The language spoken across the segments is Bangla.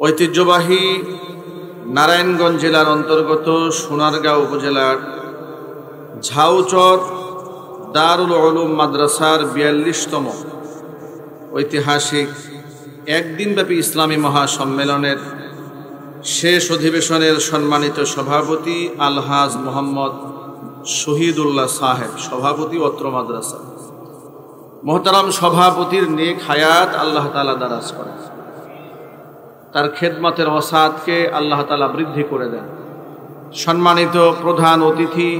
ঐতিহ্যবাহী নারায়ণগঞ্জ জেলার অন্তর্গত সোনারগাঁও উপজেলার ঝাউচর দারুল উলুম মাদ্রাসার ৪২তম ঐতিহাসিক একদিনব্যাপী ইসলামী মহাসম্মেলনের শেষ অধিবেশনের সম্মানিত সভাপতি আলহাজ মোহাম্মদ শহীদুল্লাহ সাহেব, সভাপতি অত্র মাদ্রাসা। মোহতারাম সভাপতির নেক হায়াত আল্লাহ তাআলা দারাজ করেন, তার খেদমতের ওসাদকে আল্লাহ তাআলা বৃদ্ধি করে দেন। সম্মানিত প্রধান অতিথি,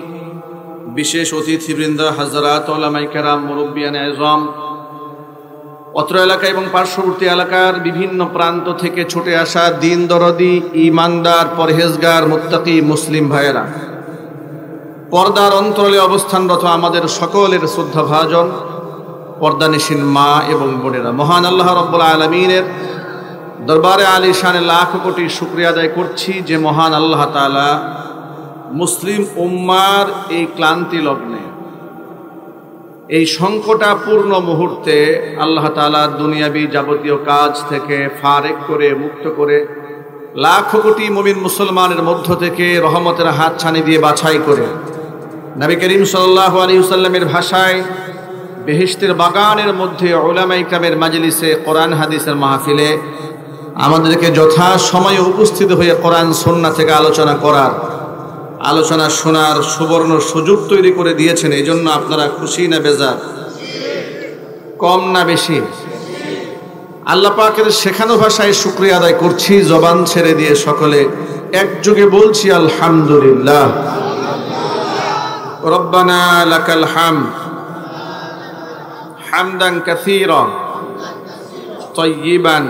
বিশেষ অতিথিবৃন্দ, হাজরাত, উলামায়ে কেরাম, মুরব্বিয়ানে আযম, অত্র এলাকা এবং পার্শ্ববর্তী এলাকার বিভিন্ন প্রান্ত থেকে ছুটে আসা দিন দরদি, ঈমানদার, পরহেজগার, মুত্তাকি মুসলিম ভাইয়েরা, পর্দার অন্তরালে অবস্থানরত আমাদের সকলের শ্রদ্ধাভাজন পর্দানিশীন মা এবং বোনেরা, মহান আল্লাহ রাব্বুল আলামিনের দরবারে আলিশানে লাখ কোটি শুকরিয়া আদায় করছি যে মহান আল্লাহ তাআলা মুসলিম উম্মার এই ক্লান্তি লগ্নে, এই সংকটাপূর্ণ মুহূর্তে আল্লাহ তাআলা দুনিয়াবি যাবতীয় কাজ থেকে ফারেক করে, মুক্ত করে, লাখ কোটি মুমিন মুসলমানের মধ্য থেকে রহমতের হাতছানি দিয়ে বাছাই করে নবী করিম সাল্লাল্লাহু আলাইহি ওয়াসাল্লামের ভাষায় বেহেশতের বাগানের মধ্যে উলামায়ে কেরামের মাজলিসে, কোরআন হাদিসের মাহফিলে আমাদেরকে যথা সময়ে উপস্থিত হয়ে কোরআন সুন্নাহ থেকে আলোচনা করার, আলোচনা শোনার সুবর্ণ সুযোগ তৈরি করে দিয়েছেন। এই জন্য আপনারা খুশি না বেজার? কম না বেশি? আল্লাহ পাকের শেখানো ভাষায় শুকরিয়া আদায় করছি, জবান ছেড়ে দিয়ে সকলে একযোগে বলছি আলহামদুলিল্লাহ। রব্বানা লাকাল হামদ হামদান কাসীরা তাইয়িবান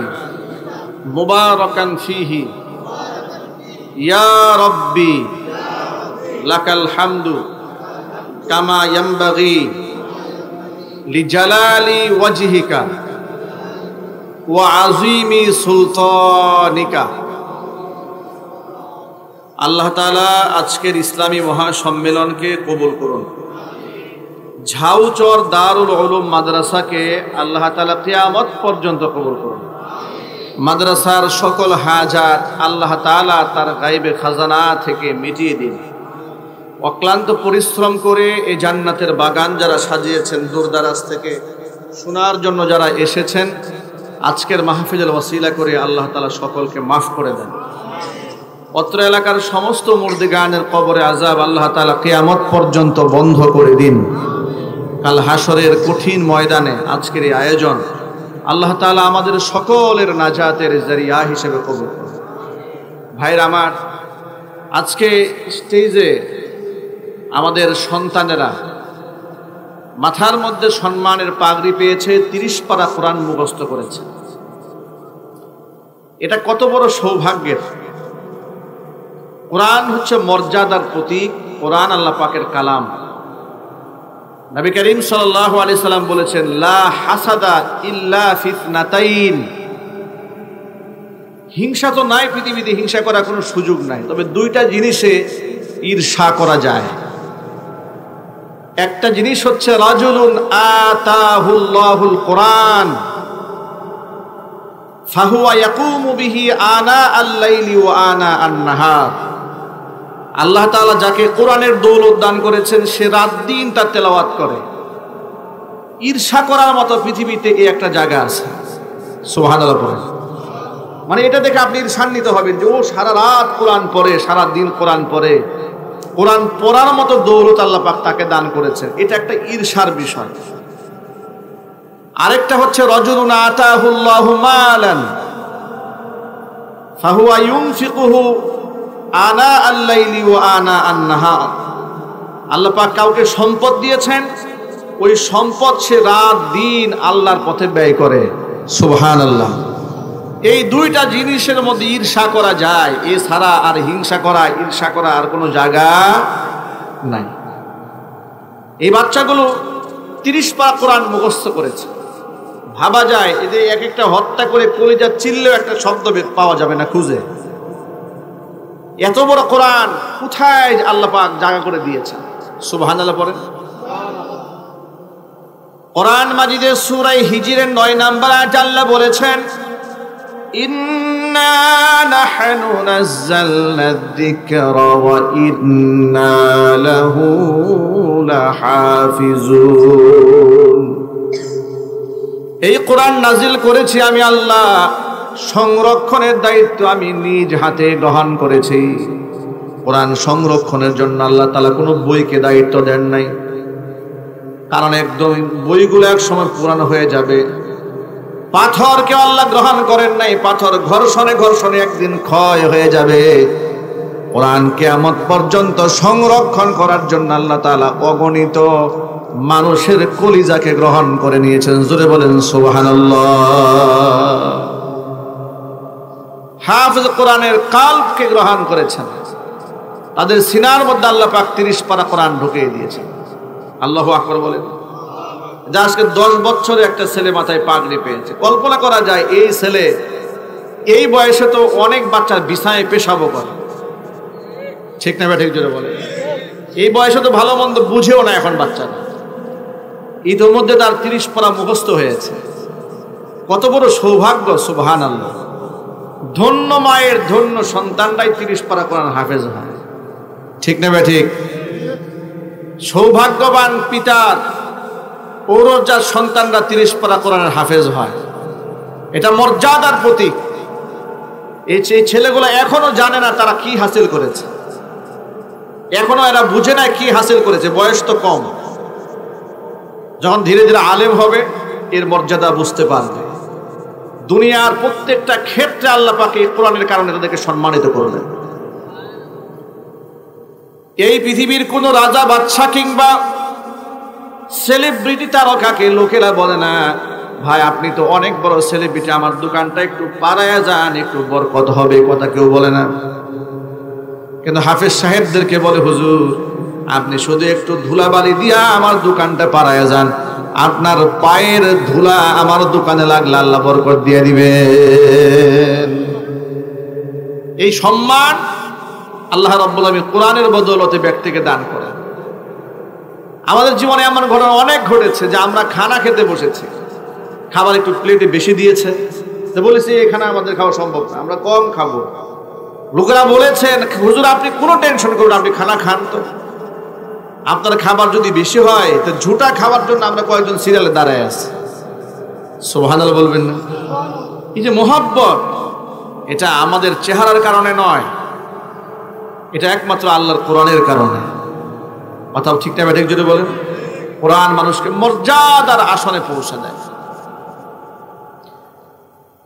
মুবারাকান ফীহি ইয়া রাব্বি লাকাল হামদু কামা ইয়ানবাগি লিজালালি ওয়াজহিকা ওয়া আযীমি সুলতানিকা। আল্লাহ তাআলা আজকের ইসলামী মহাসম্মেলনকে কবুল করুন। ঝাউচর দারুল উলুম মাদ্রাসাকে আল্লাহ তাআলা কিয়ামত পর্যন্ত কবুল করুন। মাদ্রাসার সকল হাজাত আল্লাহ তাআলা তার গায়বে খাজানা থেকে মিটিয়ে দিন। অক্লান্ত পরিশ্রম করে এই জান্নাতের বাগান যারা সাজিয়েছেন, দূরদারাজ থেকে শোনার জন্য যারা এসেছেন, আজকের মাহফিলের ওসিলা করে আল্লাহ তাআলা সকলকে মাফ করে দেন। অত্র এলাকার সমস্ত মুর্দিগানের কবরে আযাব আল্লাহ তাআলা কিয়ামত পর্যন্ত বন্ধ করে দিন। কাল হাসরের কঠিন ময়দানে আজকের এই আয়োজন আল্লাহ তাআলা আমাদের সকলের নাজাতের জরিয়া হিসেবে কবুল করুন। ভাইরা আমার, আজকে স্টেজে আমাদের সন্তানেরা মাথার মধ্যে সম্মানের পাগড়ি পেয়েছে, ৩০ পারা কোরআন মুখস্থ করেছে। এটা কত বড় সৌভাগ্যের! কোরআন হচ্ছে মর্যাদার প্রতীক। কোরআন আল্লাহ পাকের কালাম। নবী করিম সাল্লাল্লাহু আলাইহি সাল্লাম বলেছেন, লা হাসাদা ইল্লা ফিতনাতাইন। হিংসা তো নাই পৃথিবীতে, হিংসা করার কোনো সুযোগ নাই, তবে দুইটা জিনিসে ঈর্ষা করা যায়। একটা জিনিস হচ্ছে রাজুলুন আতাহুল্লাহুল কোরআন ফাহুয়া ইয়াকুমু বিহি আনা আল-লাইলি ওয়া আনা আন-নাহার। আল্লাহ তাআলা যাকে কোরআনের দৌলত দান করেছেন, সে রাত দিন তার তেলাওয়াত করে। ঈর্ষা করার মতো পৃথিবীতে এই একটা জায়গা আছে। সুবহানাল্লাহ পড়েন। মানে এটা দেখে আপনি ঈর্ষান্বিত হবেন যে ও সারা রাত কোরআন পড়ে, সারা দিন কোরআন পড়ে। কোরআন পড়ার মতো দৌলত আল্লাহ পাক তাকে দান করেছেন। এটা একটা ঈর্ষার বিষয়। আরেকটা হচ্ছে রাজুলুন আতাহুল্লাহু মালান ফাহুয়া ইউনফিকুহু আনা আল-লাইলি ওয়া আনা আন-নাহার। আল্লাহ পাক কাউকে সম্পদ দিয়েছেন, ওই সম্পদ সে রাত দিন আল্লাহর পথে ব্যয় করে। সুবহানাল্লাহ। এই দুইটা জিনিসের মধ্যে ঈর্ষা করা যায়, এছাড়া আর হিংসা করা, ঈর্ষা করা আর কোনো জায়গা নাই। এই বাচ্চাগুলো ৩০ পারা কোরআন মুখস্থ করেছে। ভাবা যায় এদের এক একটা হত্যা করে কলিজা চিল্লেও একটা শব্দ পাওয়া যাবে না খুঁজে। এত বড় কোরআন কোথায় আল্লাহ পাক জায়গা করে দিয়েছেন। সুবহানাল্লাহ পড়েন। কোরআন মাজিদের সূরা হিজরের ৯ নম্বর আয়াতে আল্লাহ বলেছেন, ইন্না নাহনু নাযালনা যিকরা ওয়া ইন্না লাহু লাহাফিজুন। এই কোরআন নাজিল করেছি আমি আল্লাহ, সংরক্ষণের দায়িত্ব আমি নিজ হাতে গ্রহণ করেছি। কোরআন সংরক্ষণের জন্য আল্লাহ তাআলা কোনো বইকে দায়িত্ব দেন নাই, কারণ একদম বইগুলো এক সময় পুরানো হয়ে যাবে। পাথরকে আল্লাহ গ্রহণ করেন নাই, পাথর ঘর্ষণে ঘর্ষণে একদিন ক্ষয় হয়ে যাবে। কোরআন কিয়ামত পর্যন্ত সংরক্ষণ করার জন্য আল্লাহ তাআলা অগণিত মানুষের কলিজাকে গ্রহণ করে নিয়েছেন। জোরে বলেন সুবহানাল্লাহ। হাফেজ কোরআনের কালবকে গ্রহণ করেছেন, তাদের সিনার মধ্যে আল্লাহ পাক 30 পারা কোরআন ঢুকিয়ে দিয়েছেন। আল্লাহু আকবার বলেন। যা আজকে 10 বছরে একটা ছেলে মাথায় পাগড়ি পেয়েছে। কল্পনা করা যায় এই ছেলে এই বয়সে তো অনেক বাচ্চার বিছানায় পেশাবও করে, ঠিক না ঠিক জোরে বলে। এই বয়সে তো ভালো মন্দ বুঝেও না এখন বাচ্চারা, ইতিমধ্যে তার 30 পারা মুখস্থ হয়েছে। কত বড় সৌভাগ্য, সুবহানাল্লাহ। ধন্য মায়ের ধন্য সন্তানরাই 30 পারা কোরআন হাফেজ হয়, ঠিক না ঠিক। সৌভাগ্যবান পিতার ঔরজার সন্তানরা 30 পারা কোরআনের হাফেজ হয়, এটা মর্যাদার প্রতীক। এই ছেলেগুলো এখনো জানে না তারা কি হাসিল করেছে, এখনো এরা বুঝে না কি হাসিল করেছে, বয়স তো কম। যখন ধীরে ধীরে আলেম হবে এর মর্যাদা বুঝতে পারবে। দুনিয়ার প্রত্যেকটা ক্ষেত্রে আল্লাহ পাক এই কোরআনের কারণে তাদেরকে সম্মানিত করলেন। এই পৃথিবীর কোন রাজা বাদশা কিংবা সেলিব্রিটি তারকাকে লোকেরা বলে না, ভাই আপনি তো অনেক বড় সেলিব্রিটি, আমার দোকানটা একটু পাড়ায়া যান, একটু বরকত হবে, কথা কেউ বলে না। কিন্তু হাফেজ সাহেবদেরকে বলে, হুজুর আপনি শুধু একটু ধুলাবালি দিয়া আমার দোকানটা পাড়ায়া যান, আপনার পায়ের ধুলা আমার দোকানে লাগলে আল্লাহ বরকত দিয়ে দিবেন। এই সম্মান আল্লাহ রাব্বুল আলামিন কোরআনের বদৌলতে ব্যক্তিকে দান করেন। আমাদের জীবনে এমন ঘটনা অনেক ঘটেছে যে আমরা খানা খেতে বসেছি, খাবার একটু প্লেটে বেশি দিয়েছে, তো বলেছি এখানে আমাদের খাওয়া সম্ভব না, আমরা কম খাবো। লোকেরা বলেছেন, হুজুর আপনি কোনো টেনশন করুন, আপনি খানা খান, তো আপনার খাবার যদি বেশি হয় তো ঝুটা খাবার জন্য আমরা কয়েকজন সিরিয়ালে দাঁড়ায় আছি। সুবহানাল্লাহ বলবেন না? এই যে মোহাব্বত, এটা আমাদের চেহারার কারণে নয়, এটা একমাত্র আল্লাহর কোরআনের কারণে। কথা ঠিক না ঠিক যদি বলেন। কোরআন মানুষকে মর্যাদার আসনে পৌঁছে দেয়।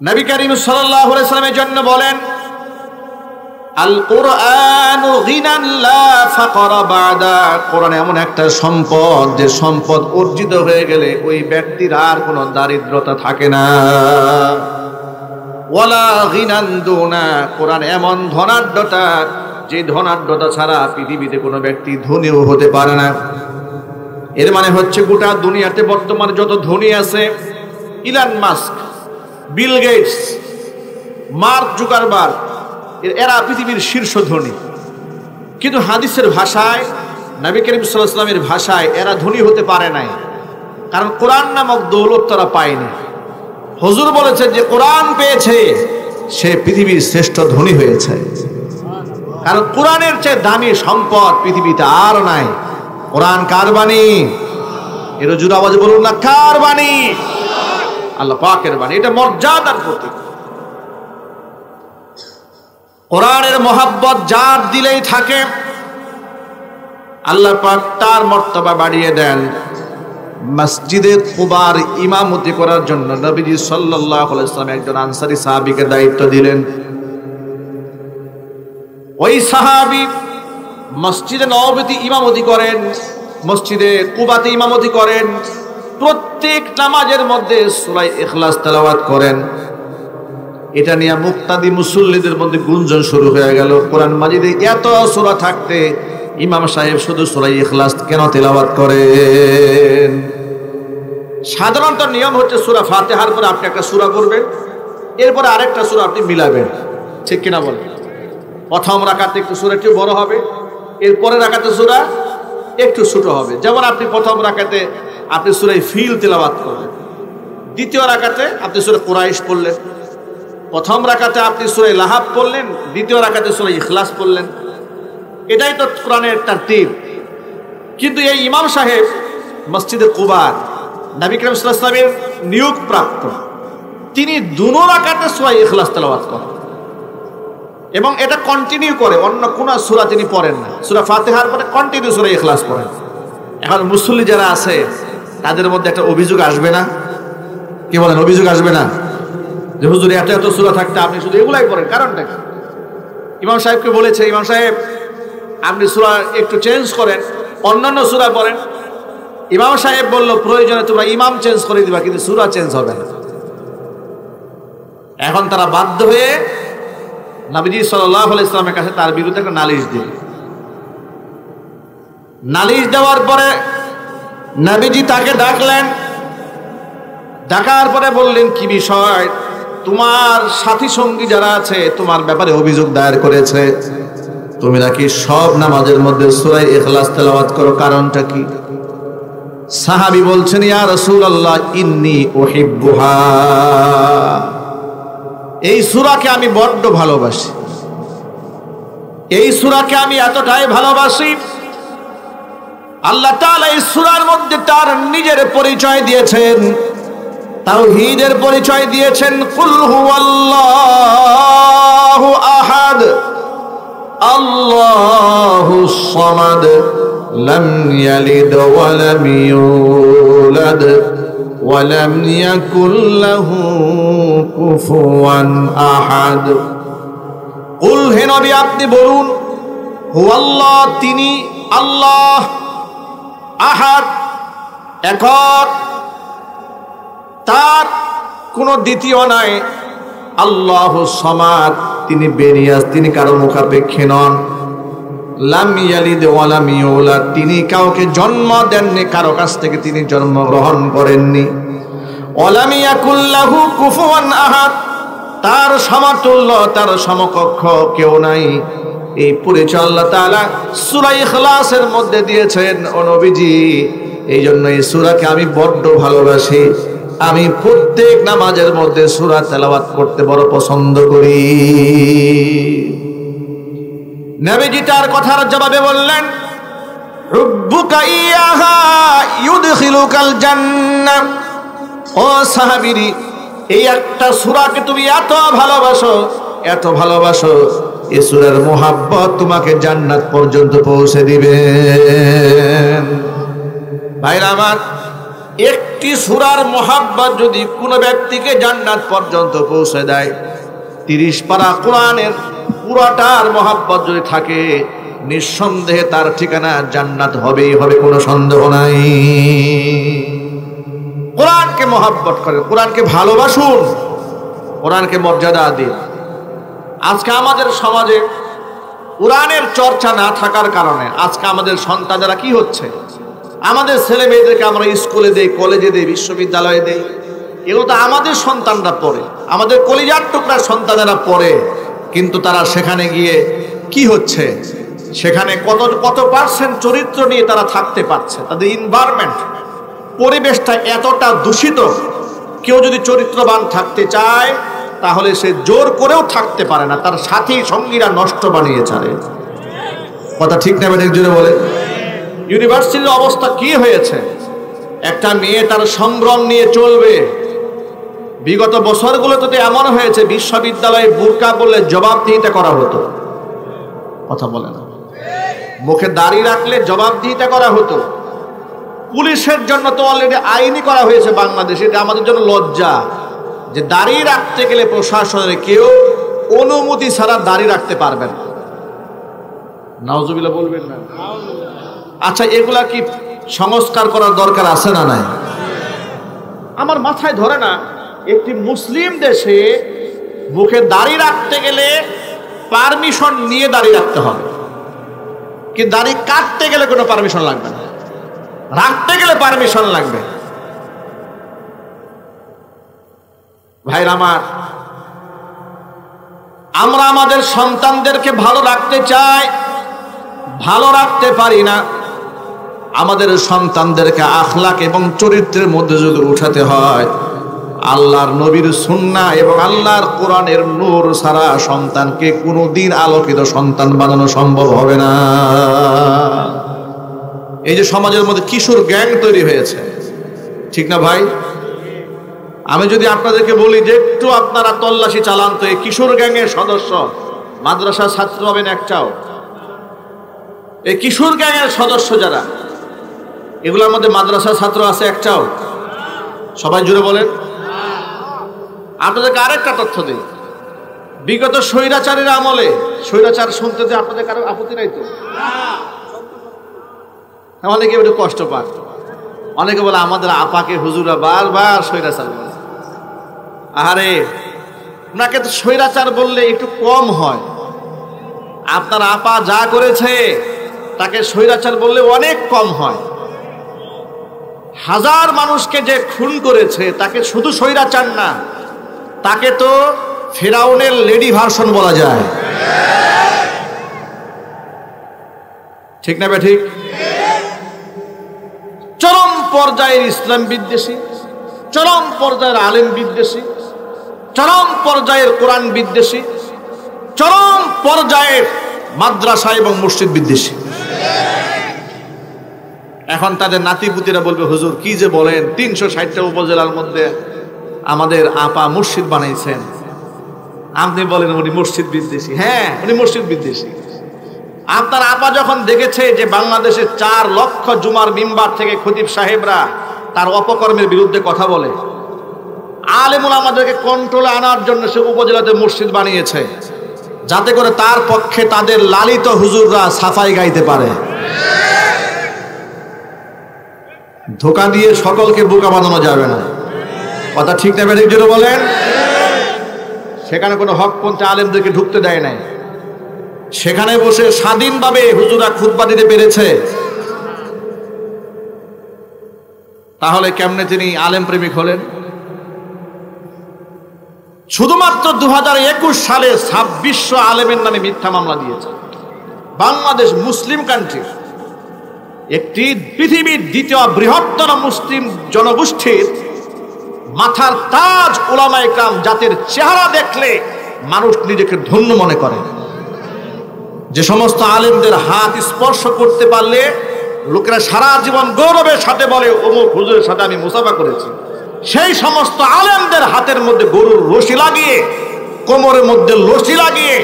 নবী করিম সাল্লাল্লাহু আলাইহি ওয়াসাল্লামের জন্য বলেন, আল কুরআনু গিনান লা ফাকরা বাদা। কোরআন এমন একটা সম্পদ যে সম্পদ অর্জিত হয়ে গেলে ওই ব্যক্তির আর কোনো দারিদ্রতা থাকে না। ওয়ালা গিনান দুনা। কোরআন এমন ধনাঢ্যতা যে ধনাঢ্যতা ছাড়া পৃথিবীতে কোনো ব্যক্তি ধনীও হতে পারে না। এর মানে হচ্ছে গোটা দুনিয়াতে বর্তমানে যত ধনী আছে, Elon Musk, Bill Gates, Mark Zuckerberg, এরা পৃথিবীর শীর্ষ ধনী। কিন্তু হাদিসের ভাষায়, নবী করিম সাল্লাল্লাহু আলাইহি ওয়াসাল্লামের ভাষায় এরা ধনী হতে পারে নাই, কারণ কোরআন নামক দৌলত তারা পায়নি। হুজুর বলেছেন যে কোরআন পেয়েছে সে পৃথিবীর শ্রেষ্ঠ ধনী হয়েছে, কারণ কোরআনের চেয়ে দামি সম্পদ পৃথিবীতে আর নাই। কোরআন কার বাণী? এর জোরে আওয়াজে বলুন না, কার বাণী? আল্লাহ পাকের বাণী। এটা মর্যাদার প্রতীক। কোরআনের মহব্বত যার দিলেই থাকে আল্লাহ পাক তার মর্তবা বাড়িয়ে দেন। মসজিদে কুবার ইমামতি করার জন্য নবীজি সাল্লাল্লাহু আলাইহি ওয়াসাল্লাম একজন আনসারী সাহাবীকে দায়িত্ব দিলেন। ওই সাহাবী মসজিদে নববীতে ইমামতি করেন, মসজিদে কুবাতে ইমামতি করেন, প্রত্যেক নামাজের মধ্যে সূরা ইখলাস তেলাওয়াত করেন। এটা নিয়ে মুক্তাদি মুসল্লিদের মধ্যে গুঞ্জন শুরু হয়ে গেল, কোরআন মাজিদে এত সূরা থাকতে ইমাম সাহেব শুধু সূরা ইখলাস কেন তেলাওয়াত করেন? সাধারণত নিয়ম হচ্ছে সূরা ফাতিহার পরে আপনি একটা সূরা পড়বেন, এরপরে আরেকটা সূরা আপনি মিলাবেন, ঠিক কিনা বলেন? প্রথম রাকাতে একটু সূরা একটু বড় হবে, এরপরে রাকাতে সূরা একটু ছোট হবে। যেমন আপনি প্রথম রাকাতে আপনি সূরা ফিল তেলাওয়াত করলেন, দ্বিতীয় রাকাতে আপনি সূরা কুরাইশ পড়লেন, প্রথম রাকাতে আপনি সূরা লাহাব পড়লেন, দ্বিতীয় রাকাতে সূরা ইখলাস পড়লেন, এটাই তো কোরআনের তারতিব। কিন্তু এই ইমাম সাহেব মসজিদে কুবার নবী করিম সাল্লাল্লাহু আলাইহি ওয়াসাল্লামের নিয়োগ প্রাপ্ত, তিনি দুনো রাকাতে সূরা ইখলাস তেলাওয়াত করেন এবং এটা কন্টিনিউ করে, অন্য কোন সূরা তিনি পড়েন না। সূরা ফাতিহার পরে কন্টিনিউ সূরা ইখলাস পড়েন। এখন মুসল্লি যারা আছে তাদের মধ্যে একটা অভিযোগ আসবে না? কি বলেন, অভিযোগ আসবে না যে হুজুর এত এত সূরা থাকতে আপনি শুধু এগুলাই পড়েন, কারণটা কি? ইমাম সাহেবকে বলেছে, ইমাম সাহেব আপনি সূরা একটু চেঞ্জ করেন, অন্যান্য সূরা পড়েন। ইমাম সাহেব বলল, প্রয়োজনে তোমরা ইমাম চেঞ্জ করে দিবা, কিন্তু সূরা চেঞ্জ হবে না। এখন তারা বাধ্য হয়ে নবীজি সাল্লাল্লাহু আলাইহি ওয়াসাল্লামের কাছে তার বিরুদ্ধে একটা নালিশ দিল। নালিশ দেওয়ার পরে নবীজি তাকে ডাকলেন, ডাকার পরে বললেন, কি বিষয়? তোমার সাথী সঙ্গী যারা আছে তোমার ব্যাপারে অভিযোগ দায়ের করেছে, তুমি নাকি সব নামাজের মধ্যে সূরা ইখলাস তেলাওয়াত করো, কারণটা কি? সাহাবী বলছেন, ইয়া রাসূলুল্লাহ ইন্নী উহিব্বুহা, এই সূরাকে আমি বড্ড ভালোবাসি, এই সূরাকে আমি এতটাই ভালোবাসি, আল্লাহ তাআলা এই সূরার মধ্যে তার নিজের পরিচয় দিয়েছেন, তাওহীদের পরিচয় দিয়েছেন। কুল হুয়াল্লাহু আহাদ আল্লাহুস সামাদ লাম ইয়ালিদ ওয়া লাম ইউলাদ ওয়া লাম ইয়াকুল লাহু কুফুয়ান আহাদ। কুল, হে নবী আপনি বলুন, হুয়াল্লাহ, তিনি আল্লাহ, আহাদ, একক, তার কোনো দ্বিতীয় নাই, আল্লাহুস সামাদ, তিনি বেনিয়াজ, তিনি কারো মুখাপেক্ষী নন, লাম ইয়ালিদ ওয়া লাম ইউলাদ, তিনি কাউকে জন্ম দেননি, কারো কাছ থেকে তিনি জন্মগ্রহণ করেননি, ওয়া লাম ইয়াকুল লাহু কুফুয়ান আহাদ, তার সমতুল্য, তার সমকক্ষ কেউ নাই। এই পরিচয় আল্লাহ তাআলা সূরা ইখলাসের মধ্যে দিয়েছেন। ও নবীজি, এই জন্য এই সূরাকে আমি বড্ড ভালোবাসি, আমি প্রত্যেক নামাজের মধ্যে সূরা তেলাওয়াত করতে বড় পছন্দ করি। নবীজি তার কথার জবাবে বললেন, হুব্বুকা ইয়াহা ইউদখিলুকাল জান্নাহ। ও সাহাবীরি, এই একটা সূরাকে তুমি এত ভালোবাসো, এত ভালোবাসো, এই সূরার মুহাব্বত তোমাকে জান্নাত পর্যন্ত পৌঁছে দিবে। ভাইরা আমার, একটি সূরার মুহাব্বত যদি কোনো ব্যক্তিকে জান্নাত পর্যন্ত পৌঁছে দেয়, 30 পারা কোরআনের পুরাটার মুহাব্বত যদি থাকে, নিঃসন্দেহে তার ঠিকানা জান্নাত হবেই হবে, কোনো সন্দেহ নাই। কোরআনকে মুহাব্বত করেন, কোরআনকে ভালোবাসুন, কোরআনকে মর্যাদা দিন। আজকে আমাদের সমাজে কোরআনের চর্চা না থাকার কারণে আজকে আমাদের সন্তানেরা কি হচ্ছে, আমাদের ছেলে মেয়েদেরকে আমরা স্কুলে দেই, কলেজে দেই, বিশ্ববিদ্যালয়ে দেই, এগুলো তো আমাদের সন্তানরা পড়ে, আমাদের কলিজার টুকরার সন্তানেরা পড়ে, কিন্তু তারা সেখানে গিয়ে কি হচ্ছে, সেখানে কত পার্সেন্ট চরিত্র নিয়ে তারা থাকতে পারছে। তাদের এনভায়রনমেন্ট, পরিবেশটা এতটা দূষিত, কেউ যদি চরিত্রবান থাকতে চায় তাহলে সে জোর করেও থাকতে পারে না, তার সাথী সঙ্গীরা নষ্ট বানিয়ে ছাড়ে। কথা ঠিক না? একজনে বলে, ইউনিভার্সিটির অবস্থা কি হয়েছে? একটা মেয়ে তার সম্ভ্রম নিয়ে চলবে, বিগত বছরগুলোতে তো এমন হয়েছে বিশ্ববিদ্যালয়ে বুরকা বললে জবাবদিহিতা করা হতো। কথা বলে না, মুখে দাড়ি রাখলে জবাবদিহিতা করা হতো। পুলিশের জন্য তো অলরেডি আইনই করা হয়েছে বাংলাদেশে, এটা আমাদের জন্য লজ্জা যে দাড়ি রাখতে গেলে প্রশাসনের কেউ অনুমতি ছাড়া দাড়ি রাখতে পারবেন না। নাউজুবিল্লাহ বলবেন না? আচ্ছা, এগুলা কি সংস্কার করার দরকার আছে না নাই? আমার মাথায় ধরে না, একটি মুসলিম দেশে মুখে দাড়ি রাখতে গেলে পারমিশন নিয়ে দাড়ি রাখতে হবে, কি দাড়ি কাটতে গেলে কোনো পারমিশন লাগবে না, রাখতে গেলে পারমিশন লাগবে। ভাইরা আমার, আমরা আমাদের সন্তানদেরকে ভালো রাখতে চাই, ভালো রাখতে পারি না। আমাদের সন্তানদেরকে আখলাক এবং চরিত্রের মধ্যে যদি উঠাতে হয়, আল্লাহর নবীর সুন্নাহ এবং আল্লাহর কোরআনের নূর ছাড়া সন্তানকে কোনোদিন আলোকিত সন্তান বানানো সম্ভব হবে না। এই যে সমাজের মধ্যে কিশোর গ্যাং তৈরি হয়েছে, ঠিক না ভাই? আমি যদি আপনাদেরকে বলি যে একটু আপনারা তল্লাশি চালান তো এই কিশোর গ্যাংয়ের সদস্য মাদ্রাসার ছাত্র হবেন একটাও? এই কিশোর গ্যাংয়ের সদস্য যারা, এগুলোর মধ্যে মাদ্রাসার ছাত্র আছে একটাও? সবাই জুড়ে বলেন। আপনাদেরকে আরেকটা তথ্য দিই, বিগত স্বৈরাচারের আমলে, স্বৈরাচার শুনতে যে আপনাদের কারো আপত্তি নাই তো? অনেকে একটু কষ্ট পায়, অনেকে বলে আমাদের আপাকে হুজুরা বারবার স্বৈরাচার বলে। আরে ওনাকে তো স্বৈরাচার বললে একটু কম হয়, আপনার আপা যা করেছে তাকে স্বৈরাচার বললে অনেক কম হয়। হাজার মানুষকে যে খুন করেছে তাকে শুধু স্বৈরাচার না, তাকে তো ফেরাউনের লেডি ভার্সন বলা যায়, ঠিক না ঠিক? চরম পর্যায়ের ইসলাম বিদ্বেষী, চরম পর্যায়ের আলেম বিদ্বেষী, চরম পর্যায়ের কোরআন বিদ্বেষী, চরম পর্যায়ের মাদ্রাসা এবং মসজিদ বিদ্বেষী। এখন তাদের নাতিপুতিরা বলবে হুজুর কি যে বলেন, 360টা উপজেলার মধ্যে আমাদের আপা মসজিদ বানাইছেন, আপনি বলেন উনি মসজিদ বিদ্বেষী? হ্যাঁ, উনি মসজিদ বিদ্বেষী। আপনার আপা যখন দেখেছে যে বাংলাদেশে 4 লক্ষ জুমার মিম্বার থেকে খতিব সাহেবরা তার অপকর্মের বিরুদ্ধে কথা বলে, আলেমুল আমাদেরকে কন্ট্রোলে আনার জন্য সে উপজেলাতে মসজিদ বানিয়েছে, যাতে করে তার পক্ষে তাদের লালিত হুজুররা সাফাই গাইতে পারে। ধোঁকা দিয়ে সকলকে বোকা বানানো যাবে না, কথা ঠিক না বেঠিক জোরে বলেন? সেখানে কোনো হকপন্থী আলেমদেরকে ঢুকতে দেয় নাই, সেখানে বসে স্বাধীনভাবে হুজুরা খুতবা দিতে পেরেছে। তাহলে কেমনে তিনি আলেম প্রেমিক হলেন? শুধুমাত্র 2021 সালে 2600 আলেমের নামে মিথ্যা মামলা দিয়েছে। বাংলাদেশ মুসলিম কান্ট্রি, একটি পৃথিবীর দ্বিতীয় বৃহত্তর মুসলিম জনগোষ্ঠীর মাথার তাজ উলামায়ে কেরাম, জাতির চেহারা দেখলে মানুষ নিজেকে ধন্য মনে করে। যে সমস্ত আলেমদের হাত স্পর্শ করতে পারলে লোকেরা সারা জীবন গৌরবের সাথে বলে অমুক হুজুরের সাথে আমি মুসাফা করেছি, সেই সমস্ত আলেমদের হাতের মধ্যে গরুর রশি লাগিয়ে, কোমরের মধ্যে রশি লাগিয়ে,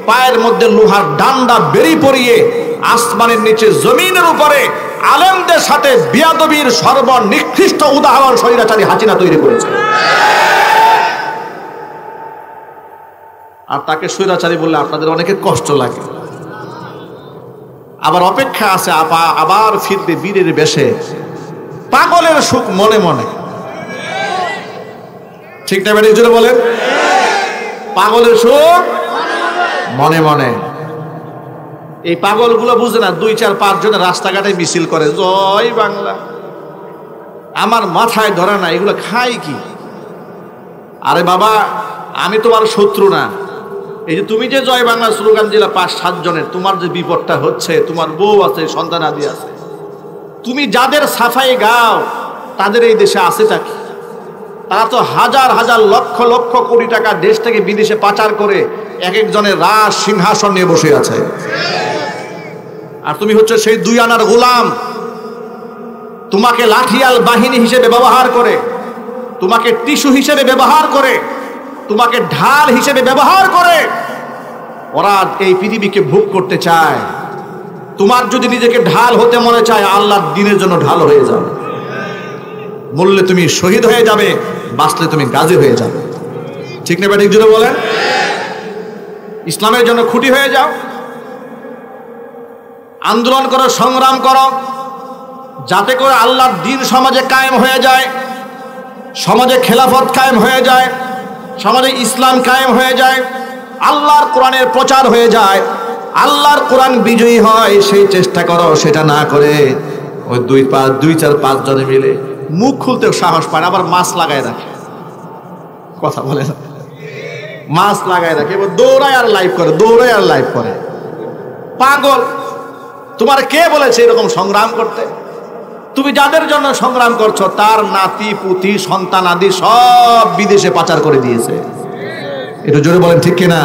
পায়ের মধ্যে লোহার ডান্ডা বেরি পরিয়ে আসমানের নিচে জমিনের উপরে আলেমদের সাথে বিয়াদবির সর্বনিকৃষ্ট উদাহরণ স্বৈরাচারী হাসিনা তৈরি করেছে। আর তাকে স্বৈরাচারী বললে আপনাদের অনেকের কষ্ট লাগে। আবার অপেক্ষা আছে আপা আবার ফিরবে বীরের বেশে, পাগলের সুখ মনে মনে, ঠিক না বেরিয়ে জোরে বলেন? পাগলের সুখ মনে মনে। এই পাগলগুলো বুঝে না, 2, 4, 5 জনের রাস্তাঘাটে মিছিল করে জয় বাংলা। আমার মাথায় ধরে না এগুলো খাই কি? আরে বাবা, আমি তোমার শত্রু না। এই যে তুমি যে জয় বাংলা স্লোগান দিলা 5-7 জনের, তোমার যে বিপদটা হচ্ছে, তোমার বউ আছে, সন্তান আদি আছে, তুমি যাদের সাফাই গাও তাদের এই দেশে আছেটা কি? তারা তো হাজার হাজার লক্ষ লক্ষ কোটি টাকা দেশ থেকে বিদেশে পাচার করে এক একজনের রাজ সিংহাসন নিয়ে বসে আছে। আর তুমি হচ্ছে সেই 2 আনার গোলাম। তোমাকে লাঠিয়াল বাহিনী হিসেবে ব্যবহার করে, তোমাকে টিস্যু হিসেবে ব্যবহার করে, তোমাকে ঢাল হিসেবে ব্যবহার করে ওরা এই পৃথিবীকে ভোগ করতে চায়। তোমার যদি নিজেকে ঢাল হতে মনে চায়, আল্লাহর দ্বীনের জন্য ঢাল হয়ে যাবে। মরলে তুমি শহীদ হয়ে যাবে, বাঁচলে তুমি গাজী হয়ে যাবে, ঠিক না বেঠিক জোরে বলেন? ইসলামের জন্য খুঁটি হয়ে যাও, আন্দোলন করো, সংগ্রাম করো, যাতে করে আল্লাহর দ্বীন সমাজে কায়েম হয়ে যায়, সমাজে খেলাফত কায়েম হয়ে যায়, সমাজে ইসলাম কায়েম হয়ে যায়, আল্লাহর কোরআনের প্রচার হয়ে যায়, আল্লাহর কোরআন বিজয়ী হয়। সেই চেষ্টা করো। সেটা না করে ওই 2-4-5 জনে মিলে মুখ খুলতে সাহস পায় না, আবার মাছ লাগায় রাখে, কথা বলে না, মাছ লাগায় রাখে, এবার দৌড়ায় আর লাইভ করে, দৌড়ায় আর লাইভ করে। পাগল! তোমার কে বলেছে এরকম সংগ্রাম করতে? তুমি যাদের জন্য সংগ্রাম করছো তার নাতি পুতি সন্তান আদি সব বিদেশে পাচার করে দিয়েছে। একটু জোরে বলেন ঠিক কিনা?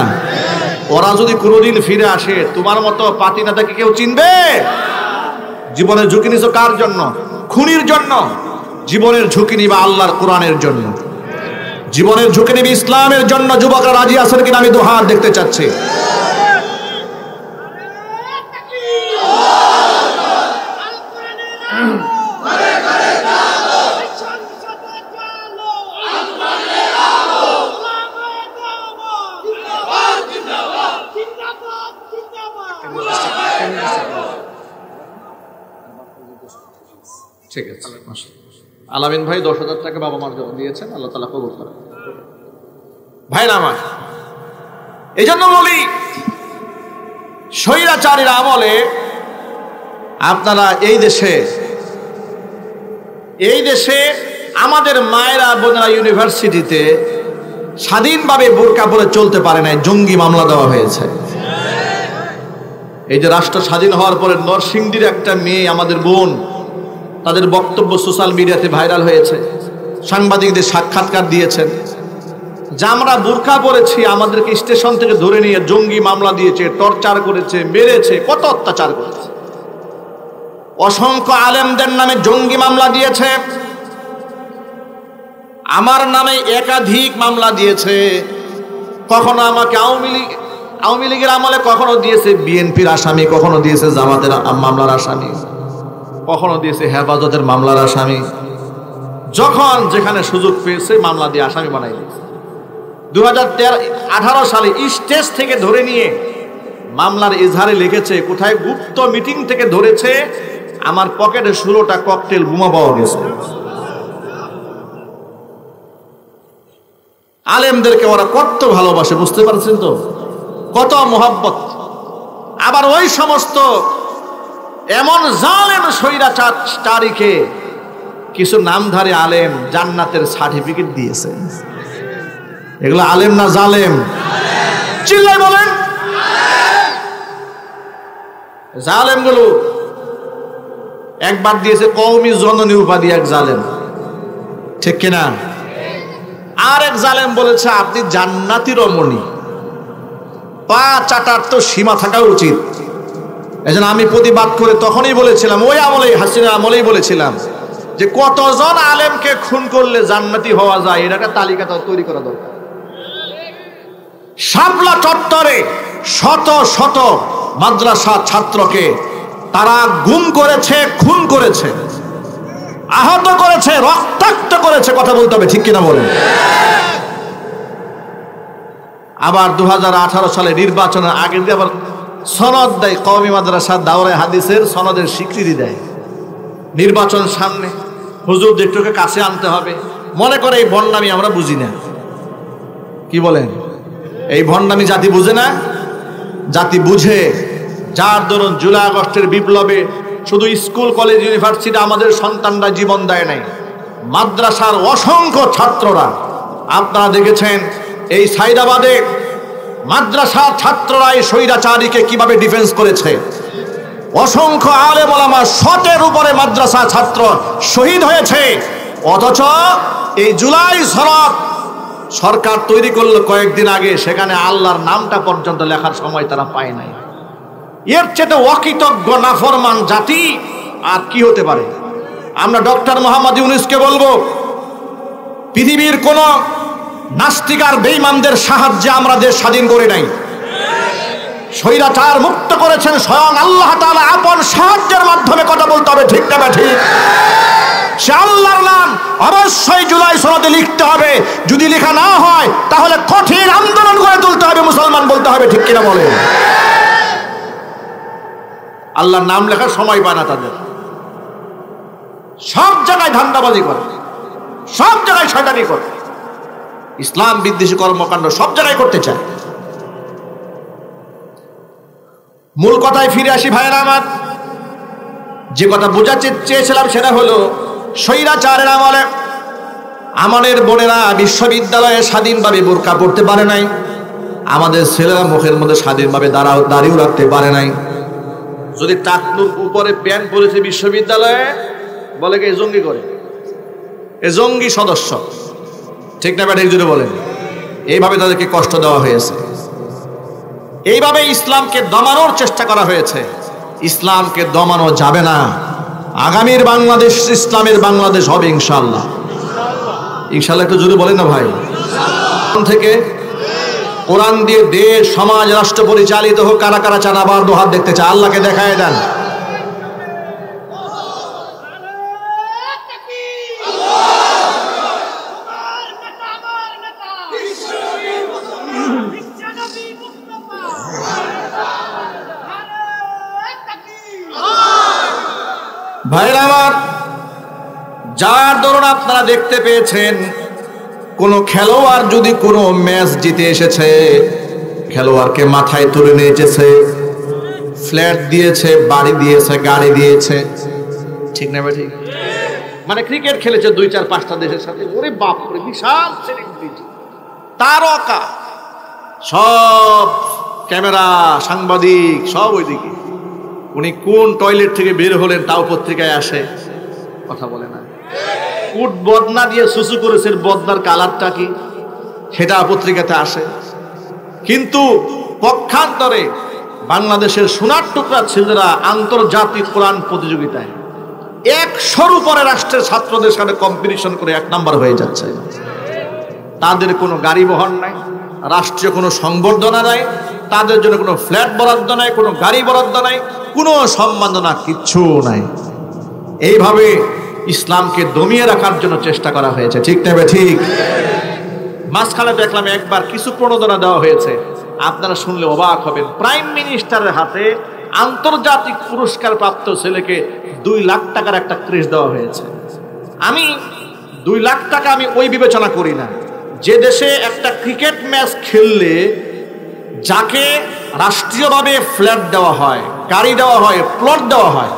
ওরা যদি কোনোদিন ফিরে আসে তোমার মতো পাতি নেতাকে কেউ চিনবে? জীবনের ঝুঁকি নিছো কার জন্য? খুনির জন্য। জীবনের ঝুঁকি নিবা আল্লাহর কোরআনের জন্য, জীবনের ঝুঁকি নিবি ইসলামের জন্য। যুবকরা রাজি আছেন কিনা আমি দুহাত দেখতে চাচ্ছি। ঠিক আছে, আলামিন ভাই 10,000 টাকা বাবা মার জন্য দিয়েছেন, আল্লাহ তাআলা কবুল করেন। ভাইরা আমার, এই জন্য বলি স্বৈরাচারীর আমলে আপনারা এই দেশে আমাদের মায়েরা বোনেরা ইউনিভার্সিটিতে স্বাধীনভাবে বোরকা পরে চলতে পারে নাই, জঙ্গি মামলা দেওয়া হয়েছে। এই যে রাষ্ট্র স্বাধীন হওয়ার পরে নরসিংদীর একটা মেয়ে আমাদের বোন, তাদের বক্তব্য সোশ্যাল মিডিয়াতে ভাইরাল হয়েছে, সাংবাদিকদের সাক্ষাৎকার দিয়েছেন যে আমরা বোরকা পরেছি, আমাদেরকে স্টেশন থেকে ধরে নিয়ে জঙ্গি মামলা দিয়েছে, টর্চার করেছে, মেরেছে, কত অত্যাচার করেছে। অসংখ্য আলেমদের নামে জঙ্গি মামলা দিয়েছে, আমার নামে একাধিক মামলা দিয়েছে। কখনো আমাকে আওয়ামী লীগের আমলে কখনো দিয়েছে বিএনপির আসামি, কখনো দিয়েছে জামাতের মামলার আসামি, কখনো দিয়েছে হেফাজতের মামলার আসামি। যখন যেখানে সুযোগ পেয়েছে মামলা দিয়ে আসামি বানাই দিয়েছে। 2018 সালে স্টেজ থেকে ধরে নিয়ে মামলার ইজহারে লিখেছে কোথায় গুপ্ত মিটিং থেকে ধরেছে, আমার পকেটে 16টা ককটেল বোমা পাওয়া গেছে। আলেমদেরকে ওরা কত ভালোবাসে বুঝতে পারছেন তো, কত মোহাব্বত। আবার ওই সমস্ত এমন জালেম স্বৈরাচারীকে কিছু নামধারী আলেম জান্নাতের সার্টিফিকেট দিয়েছে। এগুলো আলেম না জালেম? চিল্লাই বলেন। জালেম গুলো একবার দিয়েছে কওমি জননী উপাধি এক জালেম, ঠিক কিনা? আর এক জালেম বলেছে আপনি জান্নাতি রমণী, পা চাটার তো সীমা থাকা উচিত। এজন্য আমি প্রতিবাদ করে তখনই বলেছিলাম, ওই আমলেই হাসিনা আমলেই বলেছিলাম যে কতজন আলেমকে খুন করলে জান্নাতি হওয়া যায় এর একটা তালিকা তৈরি করা দরকার। শাপলা চত্বরে শত শত মাদ্রাসা ছাত্রকে তারা গুম করেছে, খুন করেছে, আহত করেছে, রক্তাক্ত করেছে। কথা বলতে হবে, ঠিক কিনা বলেন? আবার 2018 সালে নির্বাচনের আগে দিয়ে আবার সনদ দেয়, কওমি মাদ্রাসা দাওরায়ে হাদিসের সনদের স্বীকৃতি দেয়। নির্বাচন সামনে, হুজুর একটুকে কাছে আনতে হবে, মনে করে এই ভণ্ডামি আমরা বুঝি না। কি বলেন? এই ভণ্ডামি জাতি বুঝে না? জাতি বুঝে। যার দরুন জুলাই আগস্টের বিপ্লবে শুধু স্কুল কলেজ ইউনিভার্সিটি আমাদের সন্তানরা জীবন দেয় নাই, মাদ্রাসার অসংখ্য ছাত্ররা, আপনারা দেখেছেন এই সাইদাবাদে মাদ্রাসার ছাত্ররা এই স্বৈরাচারীকে কিভাবে ডিফেন্স করেছে। অসংখ্য আলেম ওলামা, শতের উপরে মাদ্রাসা ছাত্র শহীদ হয়েছে। অথচ এই জুলাই সনদ সরকার তৈরি করলো কয়েকদিন আগে, সেখানে আল্লাহর নামটা পর্যন্ত লেখার সময় তারা পায় নাই। এর চেয়ে অকৃতজ্ঞ নাফরমান জাতি আর কি হতে পারে? আমরা ডক্টর মোহাম্মদ ইউনূসকে বলবো, পৃথিবীর কোন নাস্তিক আর বেঈমানদের সাহায্যে আমরা দেশ স্বাধীন করে নাই। স্বৈরাচার মুক্ত করেছেন স্বয়ং আল্লাহ তাআলা আপন সাহায্যের মাধ্যমে। কথা বলতে হবে, ঠিক না ঠিক? সে আল্লাহর নাম অবশ্যই জুলাই সনদে লিখতে হবে। যদি লেখা না হয় তাহলে কঠিন আন্দোলন করে তুলতে হবে, মুসলমান বলতে হবে, ঠিক কিনা বলেন? আল্লাহর নাম লেখার সময় পায় না তাদের। সব জায়গায় ধান্দাবাজি করে, সব জায়গায় শয়তানি করে, ইসলাম বিদ্বেষী কর্মকাণ্ড সব জায়গায় করতে চায়। মূল কথায় ফিরে আসি ভাইয়েরা আমার। যে কথা বোঝাতে চেয়েছিলাম সেটা হলো, স্বৈরাচারের আমলে আমাদের বোনেরা বিশ্ববিদ্যালয়ে স্বাধীনভাবে বোরকা পড়তে পারে নাই, আমাদের ছেলেরা মুখের মধ্যে স্বাধীনভাবে দাড়িও রাখতে পারে নাই। যদি টাকনুর উপরে প্যান্ট পরেছে বিশ্ববিদ্যালয়ে, বলে কি জঙ্গি করে, এ জঙ্গি সদস্য, ঠিক না ব্যাটা জুড়ে বলেন। এইভাবে তাদেরকে কষ্ট দেওয়া হয়েছে, এইভাবে ইসলামকে দমানোর চেষ্টা করা হয়েছে। ইসলামকে দমানো যাবে না। আগামীর বাংলাদেশ ইসলামের বাংলাদেশ হবে ইনশাআল্লাহ। ইনশাআল্লাহ একটু জোরে বলেন না ভাই। থেকে কোরআন দিয়ে দেশ সমাজ রাষ্ট্র পরিচালিত হোক, কারা কারা চান আবার দুহাত দেখতে চায়? আল্লাহকে দেখায় দেন। ভাইরা আমার, যার দরুন আপনারা দেখতে পেয়েছেন কোন খেলোয়াড় যদি কোনো ম্যাচ জিতে এসেছে, খেলোয়াড়কে মাথায় তুলে নিয়ে এসেছে, ফ্ল্যাট দিয়েছে, বাড়ি দিয়েছে, গাড়ি দিয়েছে, ঠিক না ঠিক? মানে ক্রিকেট খেলেছে 2-4-5টা দেশের সাথে, ওরে বাপ রে বিশাল সেলিব্রিটি, তারকা, সব ক্যামেরা সাংবাদিক সব ওইদিকে। উনি কোন টয়লেট থেকে বের হলেন তাও পত্রিকায় আসে, কথা বলে না। উট বদনা দিয়ে সুসু করেছে, বদনার কালারটা কি সেটা পত্রিকাতে আসে। কিন্তু পক্ষান্তরে বাংলাদেশের সোনার টুকরা ছেলেরা আন্তর্জাতিক কোরআন প্রতিযোগিতায় 100-র উপরে রাষ্ট্রের ছাত্রদের সাথে কম্পিটিশন করে 1 নাম্বার হয়ে যাচ্ছে। তাদের কোনো গাড়ি বহন নাই, রাষ্ট্রীয় কোনো সংবর্ধনা নাই, তাদের জন্য কোনো ফ্ল্যাট বরাদ্দ নাই, কোনো গাড়ি বরাদ্দ নাই, কোনো সম্মাননা কিচ্ছু নাই। এইভাবে ইসলামকে দমিয়ে রাখার জন্য চেষ্টা করা হয়েছে, ঠিক না ঠিক? মাঝখানে দেখলাম একবার কিছু প্রণোদনা দেওয়া হয়েছে, আপনারা শুনলে অবাক হবেন। প্রাইম মিনিস্টারের হাতে আন্তর্জাতিক পুরস্কার প্রাপ্ত ছেলেকে 2 লাখ টাকার একটা ক্রেজ দেওয়া হয়েছে। আমি 2 লাখ টাকা আমি ওই বিবেচনা করি না, যে দেশে একটা ক্রিকেট ম্যাচ খেললে যাকে রাষ্ট্রীয়ভাবে ফ্ল্যাট দেওয়া হয়, গাড়ি দেওয়া হয়, প্লট দেওয়া হয়,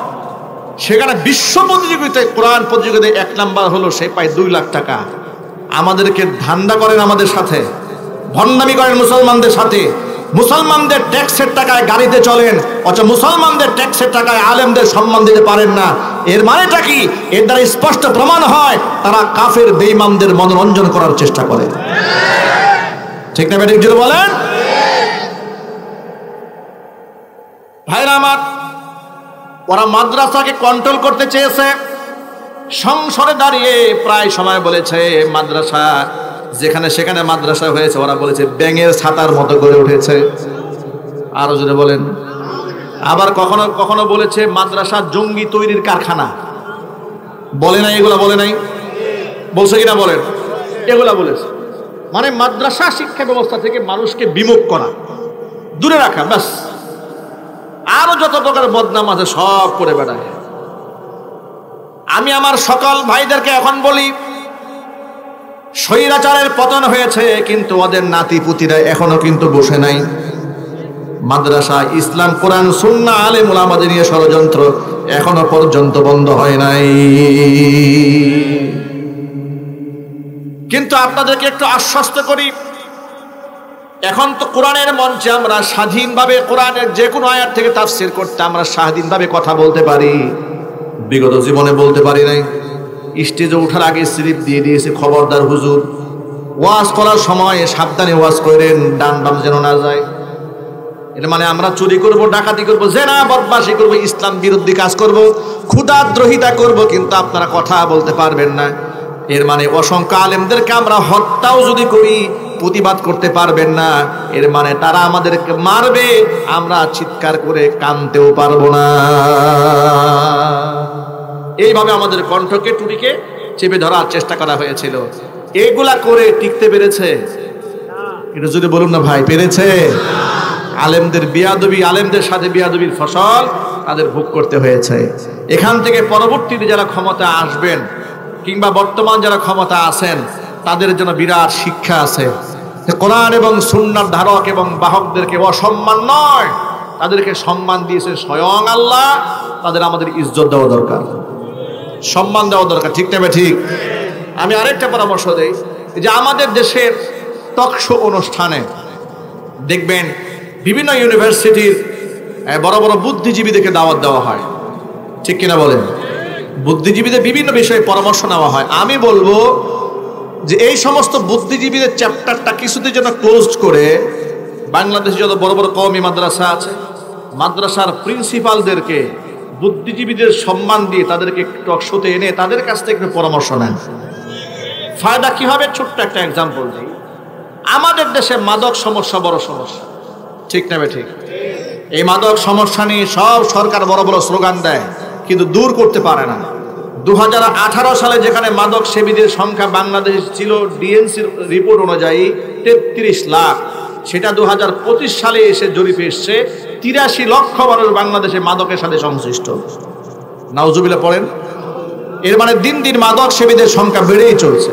সেখানে বিশ্ব প্রতিযোগিতায় কোরআন প্রতিযোগিতায় 1 নাম্বার হলো, সে পায় 2 লাখ টাকা। আমাদেরকে ধান্দা করেন আমাদের সাথে, ভণ্ডামি করেন মুসলমানদের সাথে, মুসলমানদের ট্যাক্সের টাকায় গাড়িতে চলেন, অথচ মুসলমানদের ট্যাক্সের টাকায় আলেমদের সম্মান দিতে পারেন না। এর মানেটা কি? এর দ্বারা স্পষ্ট প্রমাণ হয় তারা কাফের বেঈমানদের মনোরঞ্জন করার চেষ্টা করে, ঠিক না ব্যাটিক জোরে বলেন? ভাইরা আমার, ওরা মাদ্রাসাকে কন্ট্রোল করতে চেয়েছে, সংসদে দাঁড়িয়ে প্রায় সময় বলেছে মাদ্রাসা যেখানে সেখানে মাদ্রাসা হয়েছে, ওরা বলেছে ব্যাঙের ছাতার মতো করে উঠেছে। আরো জোরে বলেন। আবার কখনো কখনো বলেছে মাদ্রাসা জঙ্গি তৈরির কারখানা, বলে নাই? এগুলা বলে নাই? বলছে কিনা বলেন? এগুলা বলেছে। মানে মাদ্রাসা শিক্ষা ব্যবস্থা থেকে মানুষকে বিমুখ করা, দূরে রাখা, ব্যাস। আরো যত প্রকার বদনাম আছে সব করে বেড়ায়। আমি আমার সকল ভাইদেরকে এখন বলি, স্বৈরাচারের পতন হয়েছে, কিন্তু ওদের নাতিপুতিরা এখনো কিন্তু বসে নাই। মাদ্রাসা, ইসলাম, কোরআন, সুন্নাহ, আলেম ওলামাদের নিয়ে ষড়যন্ত্র এখনো পর্যন্ত বন্ধ হয় নাই। কিন্তু আপনাদেরকে একটু আশ্বস্ত করি, এখন তো কোরআনের মঞ্চে আমরা স্বাধীনভাবে কোরআনের যে কোনো আয়াত থেকে তাফসীর করতে আমরা স্বাধীনভাবে কথা বলতে পারি। বিগত জীবনে বলতে পারি নাই। স্টেজে ওঠার আগে স্লিপ দিয়ে দিয়েছে, খবরদার হুজুর, ওয়াজ করার সময় সাবধানে ওয়াজ করেন, ডান বাম যেন না যায়। এটা মানে আমরা চুরি করব, ডাকাতি করব, জেনা বদমাশি করব, ইসলাম বিরোধী কাজ করব, ক্ষুধাদ্রোহিতা করব, কিন্তু আপনারা কথা বলতে পারবেন না। এর মানে অসংখ্য আলেমদেরকে আমরা হত্যাও যদি করি প্রতিবাদ করতে পারবেন না। এর মানে তারা আমাদেরকে মারবে, আমরা চিৎকার করে কানতেও পারবো না। এইভাবে আমাদের কণ্ঠকে টুটিকে চেপে ধরার চেষ্টা করা হয়েছিল। এগুলা করে টিকতে পেরেছে? এটা যদি বলুন না ভাই, পেরেছে? আলেমদের বিয়াদবি, আলেমদের সাথে বিয়াদবির ফসল তাদের ভোগ করতে হয়েছে। এখান থেকে পরবর্তীতে যারা ক্ষমতা আসবেন কিংবা বর্তমান যারা ক্ষমতা আছেন তাদের জন্য বিরাট শিক্ষা আছে। কোরআন এবং সুন্নাহর ধারক এবং বাহকদেরকে অসম্মান নয়, তাদেরকে সম্মান দিয়েছে স্বয়ং আল্লাহ। তাদের আমাদের ইজ্জত দেওয়া দরকার, সম্মান দেওয়া দরকার, ঠিক না ঠিক? আমি আরেকটা পরামর্শ দেই, যে আমাদের দেশের টকশো অনুষ্ঠানে দেখবেন বিভিন্ন ইউনিভার্সিটির বড় বড় বুদ্ধিজীবীদেরকে দাওয়াত দেওয়া হয়, ঠিক কিনা বলেন? বুদ্ধিজীবীদের বিভিন্ন বিষয়ে পরামর্শ নেওয়া হয়। আমি বলবো যে এই সমস্ত বুদ্ধিজীবীদের চ্যাপ্টারটা কিছুদিন জন্য ক্লোজ করে বাংলাদেশে যত বড় বড় কওমি মাদ্রাসা আছে, মাদ্রাসার প্রিন্সিপালদেরকে বুদ্ধিজীবীদের সম্মান দিয়ে তাদেরকে টক শোতে এনে তাদের কাছ থেকে পরামর্শ নেন। ফায়দা কি হবে? ছোট্ট একটা এক্সাম্পল দিই। আমাদের দেশে মাদক সমস্যা বড় সমস্যা, ঠিক না ঠিক? এই মাদক সমস্যা নিয়ে সব সরকার বড় বড় স্লোগান দেয়, কিন্তু দূর করতে পারে না। 2018 সালে যেখানে মাদক সেবীদের সংখ্যা বাংলাদেশ ছিল ডিএনসির রিপোর্ট অনুযায়ী 33 লাখ, সেটা 2025 সালে এসে জরিপে এসছে 83 লক্ষ মানুষ বাংলাদেশে মাদকের সাথে সংশ্লিষ্ট। নাউজুবিল্লাহ পড়েন। এর মানে দিন দিন মাদক সেবীদের সংখ্যা বেড়েই চলছে।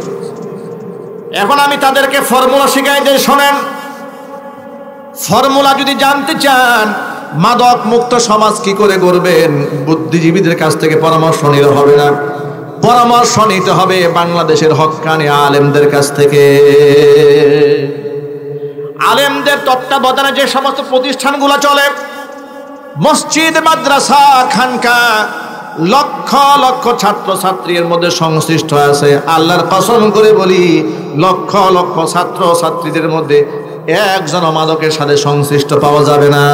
এখন আমি তাদেরকে ফর্মুলা শিখাই যে শোনেন, ফর্মুলা যদি জানতে চান মাদক মুক্ত সমাজ কি করে গড়বেন, বুদ্ধিজীবীদের কাছ থেকে পরামর্শ নিতে হবে না, পরামর্শ নিতে হবে বাংলাদেশের হক্কানি আলেমদের কাছ থেকে। আলেমদের তত্ত্বাবধানে যে সমস্ত প্রতিষ্ঠানগুলো চলে, মসজিদ, মাদ্রাসা, খানকা, লক্ষ লক্ষ ছাত্র ছাত্রীর মধ্যে সংশ্লিষ্ট আছে। আল্লাহর কসম করে বলি, লক্ষ লক্ষ ছাত্র ছাত্রীদের মধ্যে একজন মাদকের সাথে সংশ্লিষ্ট পাওয়া যাবে না।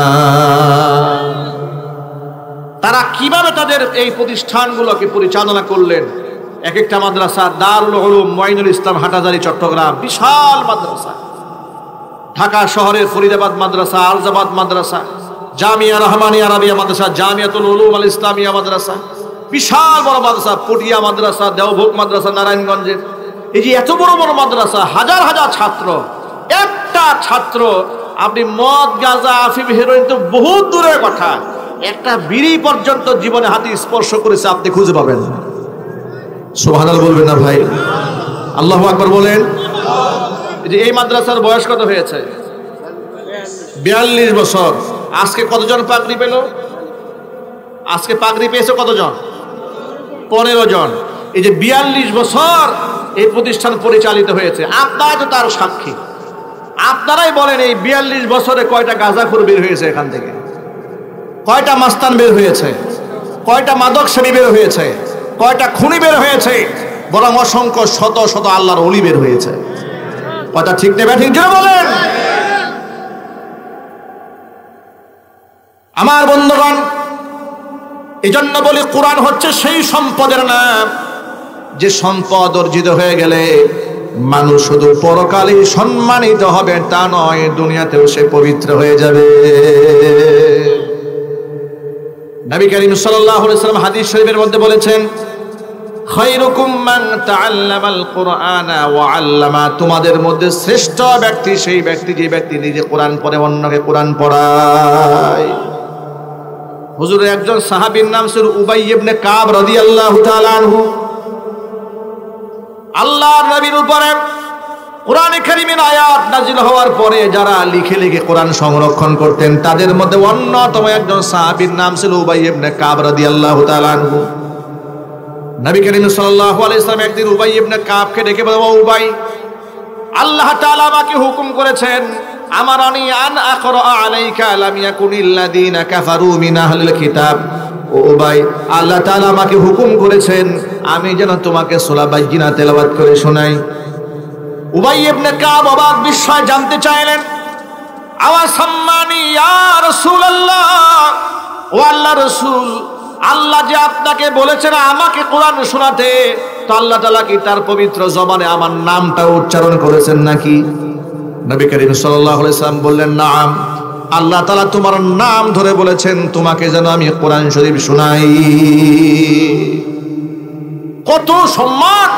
তারা কিভাবে তাদের এই প্রতিষ্ঠানগুলোকে পরিচালনা করলেন? এক একটা মাদ্রাসা, দারুল উলুম মঈনুল ইসলাম হাটাজারি চট্টগ্রাম, বিশাল মাদ্রাসা। ঢাকা শহরের ফরিদাবাদ মাদ্রাসা, আরজাবাদ মাদ্রাসা, জামিয়া রহমানিয়া আরাবিয়া মাদ্রাসা, জামিয়াতুল উলুম আল ইসলামিয়া মাদ্রাসা, বিশাল বড় মাদ্রাসা, পটিয়া মাদ্রাসা, দেওভোগ মাদ্রাসা নারায়ণগঞ্জের। এই যে এত বড় বড় মাদ্রাসা, হাজার হাজার ছাত্র, একটা ছাত্র, আপনি মদ, গাঁজা, আফিম, হেরোইন তো বহুত দূরের কথা, একটা বিড়ি পর্যন্ত জীবনে হাতে স্পর্শ করেছে আপনি খুঁজে পাবেন না। সুবহানাল্লাহ বলবেন না ভাই? আল্লাহু আকবার বলেন। যে এই মাদ্রাসার বয়স কত হয়েছে? 42 বছর। আজকে কতজন পাগড়ি পেল? আজকে পাগড়ি পেয়েছে কতজন? 15 জন। এই যে 42 বছর এই প্রতিষ্ঠান পরিচালিত হয়েছে, আপনারা তো তার সাক্ষী। আপনারাই বলেন এই 42 বছরে কয়টা গাঁজাখোর বের হয়েছে এখান থেকে? কয়টা মাস্তান বের হয়েছে? কয়টা মাদক সেবী বের হয়েছে? কয়টা খুনি বের হয়েছে? বরং অসংখ্য শত শত আল্লাহর ওলি বের হয়েছে। কথা ঠিক নেবে? ঠিক জোরে বলেন। আমার বন্ধুগণ, এজন্য বলি কোরআন হচ্ছে সেই সম্পদের নাম যে সম্পদ অর্জিত হয়ে গেলে মানুষ শুধু পরকালে সম্মানিত হবে তা নয়, দুনিয়াতেও সে পবিত্র হয়ে যাবে। নবী করিম সাল্লাল্লাহু আলাইহি ওয়াসাল্লাম হাদিস শরীফের মধ্যে বলেছেন, খায়রুকুম মান তাআল্লামাল কুরআনা ওয়া আল্লামা, তোমাদের মধ্যে শ্রেষ্ঠ ব্যক্তি সেই ব্যক্তি যে ব্যক্তি নিজে কোরআন পড়ে অন্যকে কোরআন পড়ায়। হুজুরের একজন সাহাবীর নাম ছিল উবাই ইবনে কাব রাদিয়াল্লাহু তাআলা আনহু। আল্লাহর নবীর উপরে কোরআনে কারীমের আয়াত নাযিল হওয়ার পরে যারা লিখে লিখে কোরআন সংরক্ষণ করতেন, তাদের মধ্যে অন্যতম একজন সাহাবীর নাম ছিল উবাই ইবনে কাব রাদিয়াল্লাহু তাআলা আনহু। নবী করিম সাল্লাল্লাহু আলাইহি ওয়াসাল্লাম একদিন উবাই ইবনে কাবকে ডেকে বললেন, ও উবাই, আল্লাহ তাআলা আমাকে হুকুম করেছেন, আমারানি আন আকরা আলাইকা লাম ইয়াকুনিল লাযিনা কাফারু মিন আহলিল কিতাব। ও উবাই, আল্লাহ তাআলা আমাকে হুকুম করেছেন আমি যেন তোমাকে সূরা বাইয়িনা তেলাওয়াত করে শোনাই। উবাই ইবনে কাব অবাক বিস্ময়ে জানতে চাইলেন, আওয়া সাম্মানি ইয়া রাসূলুল্লাহ, ও আল্লাহর রাসূল, আল্লাহ যে আপনাকে বলেছেন আমাকে কোরআন শোনাতে, তো আল্লাহ তাআলা কি তার পবিত্র জবানে আমার নামটা উচ্চারণ করেছেন নাকি? নবী করিম সাল্লাল্লাহু আলাইহি ওয়াসাল্লাম বললেন, নাম, আল্লাহ তাআলা তোমার নাম ধরে বলেছেন তোমাকে যেন আমি কোরআন শরীফ শোনাই। কত সম্মান!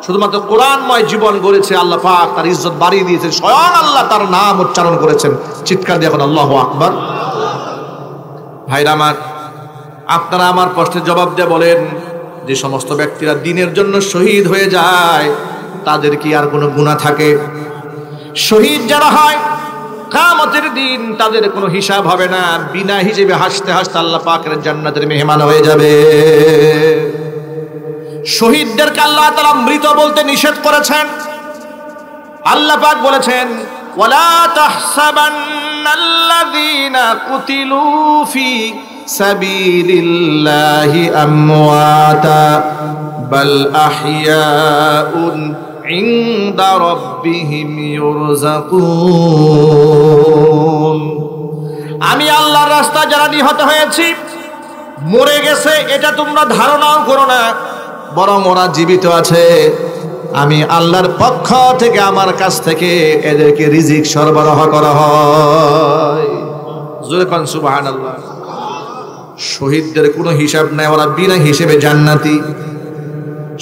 শুধুমাত্র কোরআনময় জীবন গড়েছে আল্লাহ পাক, তার ইজ্জত বাড়িয়ে দিয়েছেন, স্বয়ং আল্লাহ তার নাম উচ্চারণ করেছেন। চিৎকার দিয়ে এখন আল্লাহু আকবার। ভাইরা আমার, আপনারা আমার প্রশ্নের জবাব দিয়ে বলেন, যে সমস্ত ব্যক্তিরা দ্বীনের জন্য শহীদ হয়ে যায় তাদের কি আর কোনো গুনাহ থাকে? শহীদ যারা হয় কিয়ামতের দিন তাদের কোনো হিসাব হবে না, বিনা হিসেবে হাসতে হাসতে আল্লাহ পাকের জান্নাতের মেহমান হয়ে যাবে। শহীদদেরকে আল্লাহ তাআলা মৃত বলতে নিষেধ করেছেন। আল্লাহ পাক বলেছেন, ওয়ালা তাহসাবান্নাল্লাযীনা কুতিলু ফি সাবিলিল্লাহি আমওয়াতা বাল আহইয়াউন ইনদা রাব্বিহিম ইউরযাকুন। আমি আল্লাহর রাস্তায় যারা নিহত হয়েছি, মরে গেছে এটা তোমরা ধারণাও করো না, বরং ওরা জীবিত আছে। আমি আল্লাহর পক্ষ থেকে, আমার কাছ থেকে এদেরকে রিজিক সরবরাহ করা হয়। জোরে কোন সুবহানাল্লাহ। শহীদদের কোনো হিসাব নাই, ওরা বিনা হিসেবে জান্নাতি।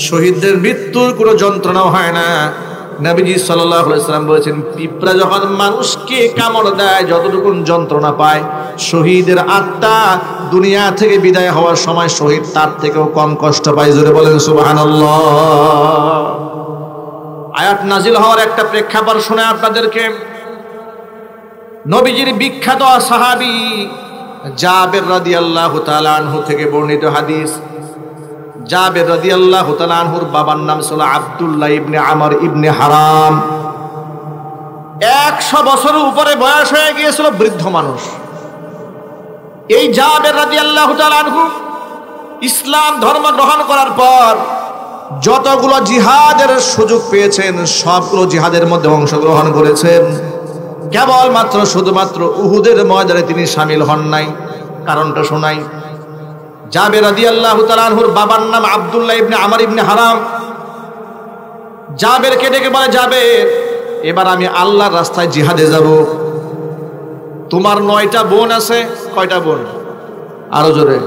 শহীদদের মৃত্যুর কোনো যন্ত্রণাও হয় না। নবীজি সাল্লাল্লাহু আলাইহি ওয়াসাল্লাম বলেছেন, পিঁপড়া যখন মানুষকে কামড় দেয় যতটুকু যন্ত্রণা পায়, শহীদের আত্মা দুনিয়া থেকে বিদায় হওয়ার সময় শহীদ তার থেকেও কম কষ্ট পায়। জোরে বলেন সুবহানাল্লাহ। আয়াত নাজিল হওয়ার একটা প্রেক্ষাপট শুনে আপনাদেরকে। নবীজির বিখ্যাত সাহাবী জাবের রাদিয়াল্লাহু তাআলা আনহু থেকে বর্ণিত হাদিস। জাবের রাদিয়াল্লাহু তাআলা আনহুর বাবার নাম ছিল আব্দুল্লাহ ইবনে আমর ইবনে হারাম। 100 বছরের উপরে বয়স হয়ে গিয়েছিল, বৃদ্ধ মানুষ। এই জাবের রাদিয়াল্লাহু তাআলা আনহু ইসলাম ধর্ম গ্রহণ করার পর যতগুলো জিহাদের সুযোগ পেয়েছেন সবগুলো জিহাদের মধ্যে অংশগ্রহণ করেছেন। কেবলমাত্র শুধুমাত্র উহুদের ময়দানে তিনি শামিল হন নাই। কারণটা শোনাই। জাবের রাদিয়াল্লাহু তাআলা আনহুর বাবার নাম আব্দুল্লাহ ইবনে আমর ইবনে হারাম। জাবেরকে ডেকে বলে, জাবের, এবার আমি আল্লাহর রাস্তায় জিহাদে যাব। তোমার 9টা বোন আছে। কয়টা বোন? আরো জোরে।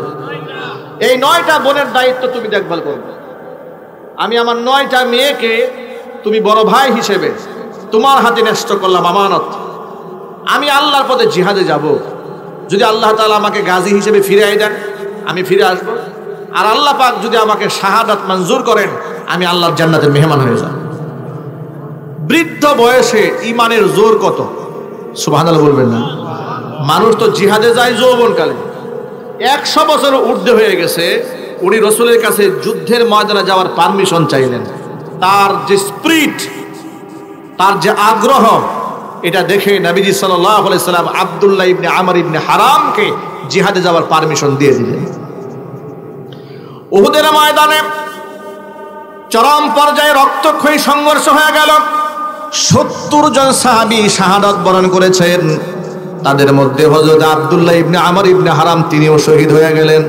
এই 9টা বোনের দায়িত্ব তুমি দেখভাল করবে। আমি আমার 9টা মেয়েকে তুমি বড় ভাই হিসেবে তোমার হাতে ন্যস্ত করলাম, আমানত। আমি আল্লাহর পথে জিহাদে যাব। যদি আল্লাহ তাআলা আমাকে গাজী হিসেবে ফিরিয়ে দেন, আমি ফিরে আসব। আর আল্লাহ পাক যদি আমাকে শাহাদাত মঞ্জুর করেন, আমি আল্লাহর জান্নাতের মেহমান হয়ে যাব। বৃদ্ধ বয়সে ইমানের জোর কত! সুবহানাল্লাহ বলবেন না? মানুষ তো জিহাদে যায় যৌবনকালে। 100 বছর ঊর্ধ্বে হয়ে গেছে, উনি রসুলের কাছে যুদ্ধের ময়দানে যাওয়ার পারমিশন চাইলেন। তার যে স্পিরিট, তার যে আগ্রহ, এটা দেখে নবীজি সাল্লাল্লাহু আলাইহি সাল্লাম আব্দুল্লাহ ইবনে আমর ইবনে হারামকে জিহাদে যাওয়ার পারমিশন দিয়ে দিলেন। উহুদের ময়দানে চরম পর্যায়ে রক্তক্ষয়ী সংঘর্ষ হয়ে গেল। 70 জন সাহাবী শাহাদাত বরণ করেছেন। তাদের মধ্যে হযরত আব্দুল্লাহ ইবনে আমর ইবনে হারাম তিনিও শহীদ হয়ে গেলেন।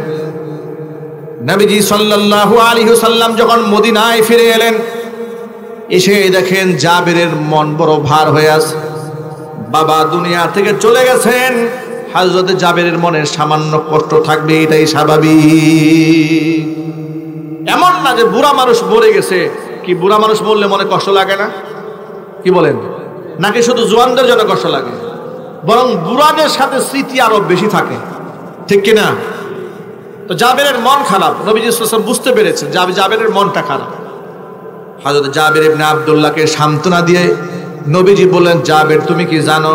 নবীজি সাল্লাল্লাহু আলাইহি ওয়াসাল্লাম যখন মদিনায় ফিরে এলেন, এসে দেখেন জাবেরের মন বড় ভার হয়ে আছে। বাবা দুনিয়া থেকে চলে গেছেন, হযরত জাবেরের মনে সামান্য কষ্ট থাকবে, এটাই স্বাভাবিক। এমন না যে বুড়া মানুষ মরে গেছে। কি বুড়া মানুষ মরলে মনে কষ্ট লাগে না? কি বলেন? নাকি শুধু জওয়ানদের জন্য কষ্ট লাগে? বরং বুড়াদের সাথে স্মৃতি আরো বেশি থাকে, ঠিক কিনা? তো জাবেরের মন খারাপ। নবীজি সাল্লাল্লাহু আলাইহি ওয়াসাল্লাম বুঝতে পেরেছেন জাবেরের মনটা খারাপ। হযরত জাবের ইবনে আব্দুল্লাহকে সান্ত্বনা দিয়ে নবীজি বললেন, জাবের, তুমি কি জানো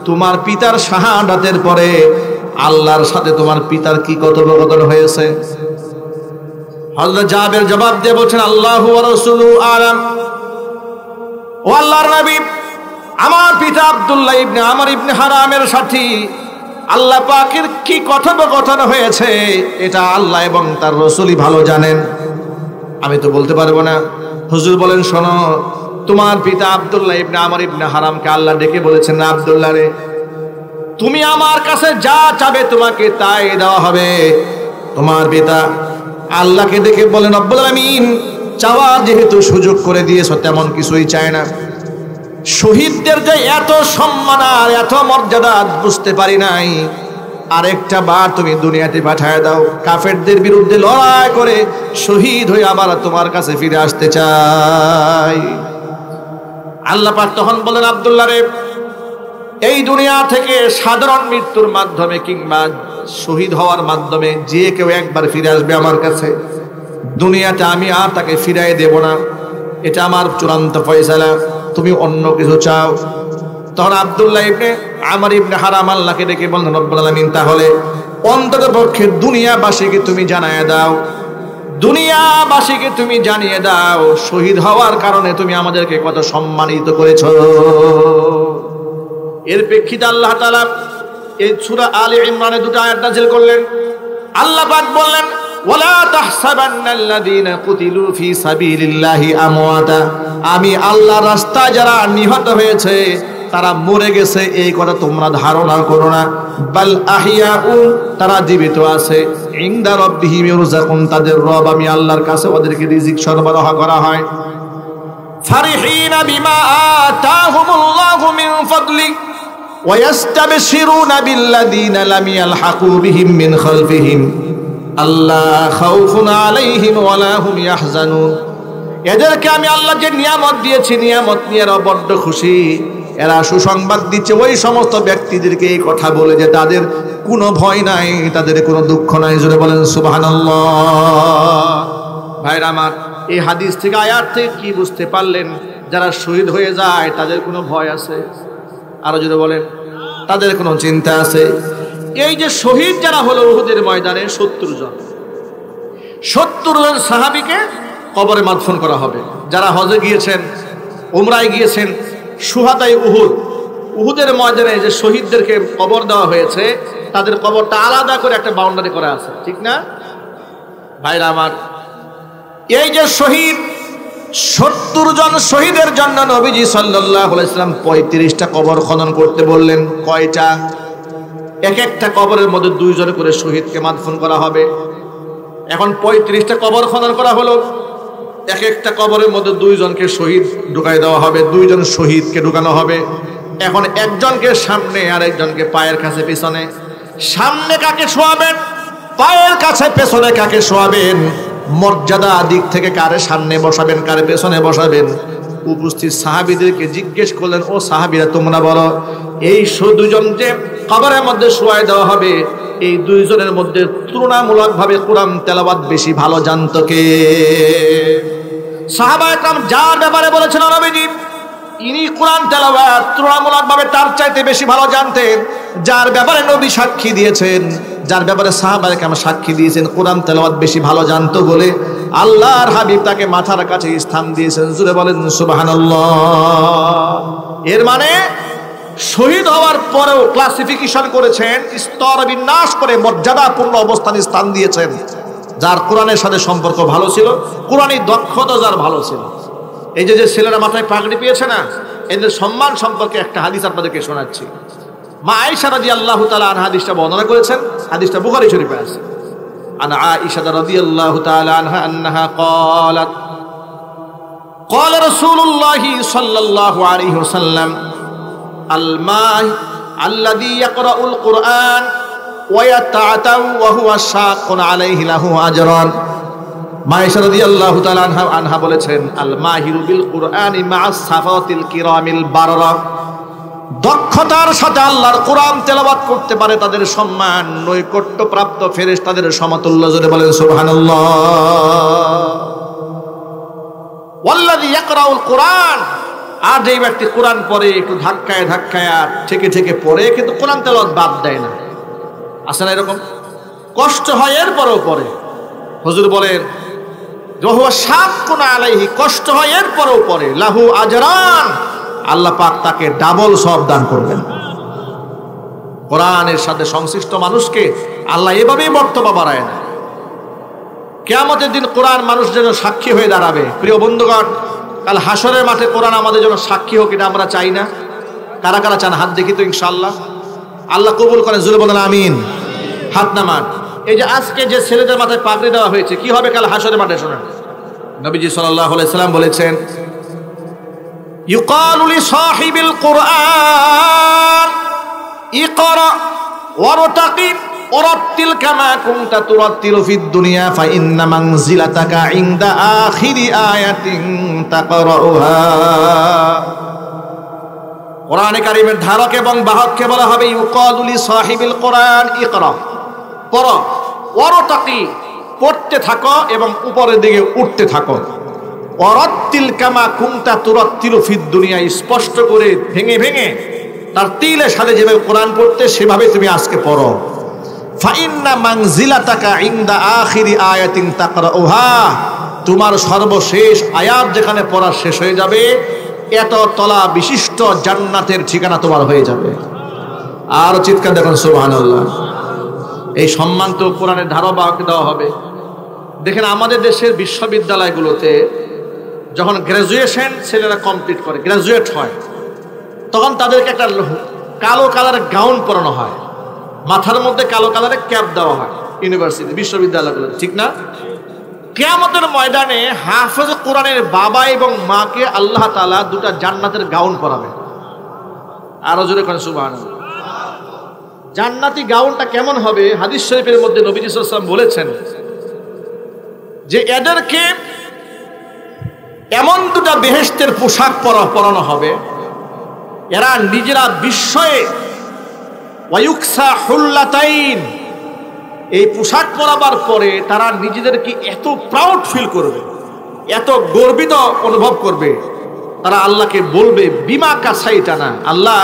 তোমার পিতার শাহাদাতের পরে আল্লাহর সাথে তোমার পিতার কি কথোপকথন হয়েছে? হযরত জাবের জবাব দিয়ে বলছেন, আল্লাহু ওয়া রাসূলুহু আলাম। ও আল্লাহর নবী, আমার পিতা আব্দুল্লাহ ইবনে আমর ইবনে হারামের সাথে আল্লাহ পাকের কি কথোপকথন হয়েছে এটা আল্লাহ এবং তার রাসূলই ভালো জানেন, আমি তো বলতে পারবো না। হুজুর বলেন, শোনো, তোমার পিতা আব্দুল্লাহ ইবনে আমর ইবনে হারামকে আল্লাহ ডেকে বলেছেন, আব্দুল্লাহ রে, তুমি আমার কাছে যা চাবে তোমাকে তাই দেওয়া হবে। তোমার পিতা আল্লাহকে দেখে বলেন, রব্বুল আলামিন, চাওয়া যেহেতু সুযোগ করে দিয়েছো, তেমন কিছুই চায় না। শহীদদের যে এত সম্মান আর এত মর্যাদা বুঝতে পারি নাই। আরেকটা বার তুমি দুনিয়াতে পাঠায় দাও, কাফেরদের বিরুদ্ধে লড়াই করে শহীদ হয়ে আবার তোমার কাছে ফিরে আসতে চাই। আল্লাহ পাক তখন বলেন, আব্দুল্লাহ রে, এই দুনিয়া থেকে সাধারণ মৃত্যুর মাধ্যমে কিংবা শহীদ হওয়ার মাধ্যমে যে কেউ একবার ফিরে আসবে আমার কাছে, দুনিয়াতে আমি আর তাকে ফিরাই দেব না। এটা আমার চূড়ান্ত ফয়সালা। তুমি অন্য কিছু চাও? তখন আব্দুল্লাহ ইবনে আমর ইবনে হারাম আল্লাহকে ডেকে বললেন, রব্বুল আলামিন, তাহলে অন্তত পক্ষে দুনিয়াবাসীকে তুমি জানিয়ে দাও, দুনিয়াবাসীকে তুমি জানিয়ে দাও শহীদ হওয়ার কারণে তুমি আমাদেরকে কত সম্মানিত করেছো। এর প্রেক্ষিতে আল্লাহ তাআলা এই সূরা আলে ইমরানে 2টা আয়াত নাযিল করলেন। আল্লাহ পাক বললেন ওয়ালা তাহসাবান্নাল্লাযীনা কুতিলু ফি সাবিলিল্লাহি আমওয়াতা, আমি আল্লাহর রাস্তায় যারা নিহত হয়েছে তারা মরে গেছে এই কথা তোমরা ধারণা করো না। বাল আহিয়াউ, তারা জীবিত আছে। ইনদা রাব্বিহিম ইরযাকুন, তাদের রব আমি আল্লাহর কাছে ওদেরকে রিজিক সরবরাহ করা হয়। ফারিহিনা বিমা আতাহুমুল্লাহু মিন ফাদলি ওয়া ইস্তাবশিরুনা বিল্লাযীনা লাম ইয়ালহাকু বিহিম মিন খালফিহিম আল্লা খাউফুন আলাইহিম ওয়া লা হুম ইয়াহজানুন। এদেরকে আমি আল্লাহ যে নিয়ামত দিয়েছি, নিয়ামত নিয়ে এরা বড্ড খুশি। এরা সুসংবাদ দিচ্ছে ওই সমস্ত ব্যক্তিদেরকে এই কথা বলে যে তাদের কোনো ভয় নাই, তাদের কোনো দুঃখ নাই। জোরে বলেন সুবহানাল্লাহ। ভাইরা আমার, এই হাদিস থেকে, আয়াত থেকে কি বুঝতে পারলেন? যারা শহীদ হয়ে যায় তাদের কোনো ভয় আছে? আরো জোরে বলেন, তাদের কোনো চিন্তা আছে? এই যে শহীদ যারা হলো উহুদের ময়দানে 70 জন সাহাবীকে কবরে মাদফন করা হবে। যারা হজে গিয়েছেন, উমরায় গিয়েছেন, শুহাদায়ে উহুদের ময়দানে যে শহীদদেরকে কবর দেওয়া হয়েছে তাদের কবরটা আলাদা করে একটা বাউন্ডারি করা আছে, ঠিক না ভাইরা আমার? এই যে শহীদ 70 জন শহীদের জন্য নবীজি সাল্লাল্লাহু আলাইহি ওয়াসাল্লাম 35টা কবর খনন করতে বললেন। কয়টা? এক একটা কবরের মধ্যে 2 জন করে শহীদকে মাদফন করা হবে। এখন 35টা কবর খনন করা হলো, এক একটা কবরের মধ্যে 2 জনকে শহীদ ঢুকাই দেওয়া হবে, 2 জন শহীদকে ঢুকানো হবে। এখন একজনকে সামনে আর একজনকে পায়ের কাছে পিছনে। সামনে কাকে শোয়াবেন, পায়ের কাছে পেছনে কাকে শোয়াবেন, মর্যাদা দিক থেকে কারে সামনে বসাবেন কারে পেছনে বসাবেন, উপস্থিত সাহাবীদেরকে জিজ্ঞেস করলেন, ও সাহাবীরা তোমরা বলো এই 2 জন যে কবরের মধ্যে শোয়াই দেওয়া হবে, এই 2 জনের মধ্যে তুলনামূলকভাবে কোরআন তেলাওয়াত বেশি ভালো জানতো কে? সাহাবায়ে কেরাম যার ব্যাপারে বলেছেন নবীজি ইনি কোরআন তেলাওয়াত তুলনামূলকভাবে তার চাইতে বেশি ভালো জানতেন, যার ব্যাপারে নবী সাক্ষী দিয়েছেন, যার ব্যাপারে সাহাবায়ে কেরাম সাক্ষী দিয়েছেন কোরআন তেলাওয়াত বেশি ভালো জানতো বলে আল্লাহর হাবিব তাকে মাথার কাছে স্থান দিয়েছেন। জোরে বলেন সুবহানাল্লাহ। এর মানে শহীদ হওয়ার পরেও ক্লাসিফিকেশন করেছেন, স্তর বিন্যাস করে মর্যাদাপূর্ণ অবস্থানে স্থান দিয়েছেন যার কোরআনের সাথে সম্পর্ক ভালো ছিল, কোরআনী দক্ষতা যার ভালো ছিল। এই যে ছেলেরা মাথায় পাগড়ি পেয়েছে না, এদের সম্মান সম্পর্কে একটা হাদিস আপনাদেরকে শোনাচ্ছি। মা আয়েশা রাদিয়াল্লাহু তাআলা আনহা হাদিসটা বর্ণনা করেছেন, হাদিসটা বুখারী শরীফে আছে। আন আয়েশা রাদিয়াল্লাহু তাআলা আনহা আন্নাহা ক্বালাত ক্বালা রাসূলুল্লাহি সাল্লাল্লাহু আলাইহি ওয়াসাল্লাম আল-মাহি আল্লাযী ইয়াকরাউল কুরআন ওয়া ইয়াতাআতাউ ওয়া হুয়া শাক্কুন আলাইহি লাহু আজরান। মা আয়েশা রাদিয়াল্লাহু তাআলা আনহা বলেছেন, আল মাহিরু বিল কুরআনি মা'আস সাফাতিল কিরামিল বাররা, দক্ষতার সাথে আল্লাহর কোরআন তেলাওয়াত করতে পারে তাদের সম্মান নৈকট্যপ্রাপ্ত ফেরেশতাদের সমতুল্য। জোরে বলেন সুবহানাল্লাহ। ওয়াল্লাযী ইয়াকরাউল কুরআন, আর যে ব্যক্তি কোরআন পড়ে একটু ধাক্কায় ধাক্কায় আর থেকে থেকে পড়ে কিন্তু কোরআন তেলাওয়াত বাদ দেয় না, আছে না এরকম? কষ্ট হয় এরপরেও পড়ে। হুজুর বলেন ওয়া শাক্কুন আলাইহি, কষ্ট হয় এরপরেও পড়ে, লাহু আজরান, আল্লাহ পাক তাকে ডাবল সওয়াব দান করবেন। কোরআনের সাথে সংশ্লিষ্ট মানুষকে আল্লাহ এভাবেই মর্তবা বাড়ায় না। কিয়ামতের দিন কোরআন মানুষ যেন সাক্ষী হয়ে দাঁড়াবে। প্রিয় বন্ধুগণ, কাল হাসরের মাঠে কোরআন আমাদের জন্য সাক্ষী হোক, এটা আমরা চাই না? কারা কারা চান হাত দেখি তো ইনশাআল্লাহ। আল্লাহ কবুল করেন, জোরে বলেন আমিন। হাত নামান। এই যে আজকে যে ছেলেদের মাথায় পাগড়ি দেওয়া হয়েছে, কি হবে কাল হাসরের মাঠে? শোনেন, নবীজি সাল্লাল্লাহু আলাইহি সাল্লাম বলেছেন, ইউকালু লিসাহিবিল কুরআন ইকরা ওয়ারতাকি ওয়ারাত্তিল কামা কুনতা তুরাত্তিলু ফিদ দুনিয়া ফা ইন্না মানজিলাতাকা ইনদা আখিরি আয়াতিন তাকরাউহা। কোরআনে কারীমের ধারক এবং বাহককে বলা হবে ইউকালু লিসাহিবিল কুরআন ইকরা, পড়ো, ওয়ারতাকি, পড়তে থাকো এবং উপরের দিকে উঠতে থাকো, ওয়ারাত্তিল কামা কুনতা তুরাত্তিলু ফিদ দুনিয়া, স্পষ্ট করে ভেঙে ভেঙে তার তিলে সাথে যেভাবে কোরআন পড়তে সেভাবে তুমি আজকে পড়ো। ফাইন্না মানজিলাতাকা ইনদা আখিরি আয়াতিন তাকরাউহা, তোমার সর্বশেষ আয়াত যেখানে পড়া শেষ হয়ে যাবে এত তলা বিশিষ্ট জান্নাতের ঠিকানা তোমার হয়ে যাবে। আর চিৎকার দেখুন সুবহানাল্লাহ। এই সম্মান তো কোরআনের ধারাবাহিক দেওয়া হবে। দেখেন আমাদের দেশের বিশ্ববিদ্যালয়গুলোতে যখন গ্র্যাজুয়েশন ছেলেরা কমপ্লিট করে, গ্র্যাজুয়েট হয়, তখন তাদেরকে একটা কালো কালারের গাউন পরানো হয়, মাথার মধ্যে কালো কালারের ক্যাপ দেওয়া হয় ইউনিভার্সিটি বিশ্ববিদ্যালয়গুলো, ঠিক না? কিয়ামতের ময়দানে হাফেজ কোরআনের বাবা এবং মাকে আল্লাহ তাআলা দুটা জান্নাতের গাউন পরাবে। আরো জোরে করেন সুবহানাল্লাহ। জান্নাতি গাউনটা কেমন হবে? হাদিস শরীফের মধ্যে নবীজি সাল্লাল্লাহু আলাইহি ওয়াসাল্লাম বলেছেন যে এদেরকে এমন দুটা বেহেশতের পোশাক পরানো হবে, এরা নিজেরা বিস্ময়ে ওয়ায়ুকসা হুল্লাতাইন, এই পোশাক পরাবার পরে তারা নিজেদেরকে এত প্রাউড ফিল করবে, এত গর্বিত অনুভব করবে, তারা আল্লাহকে বলবে বিমা কাসাইতানা, আল্লাহ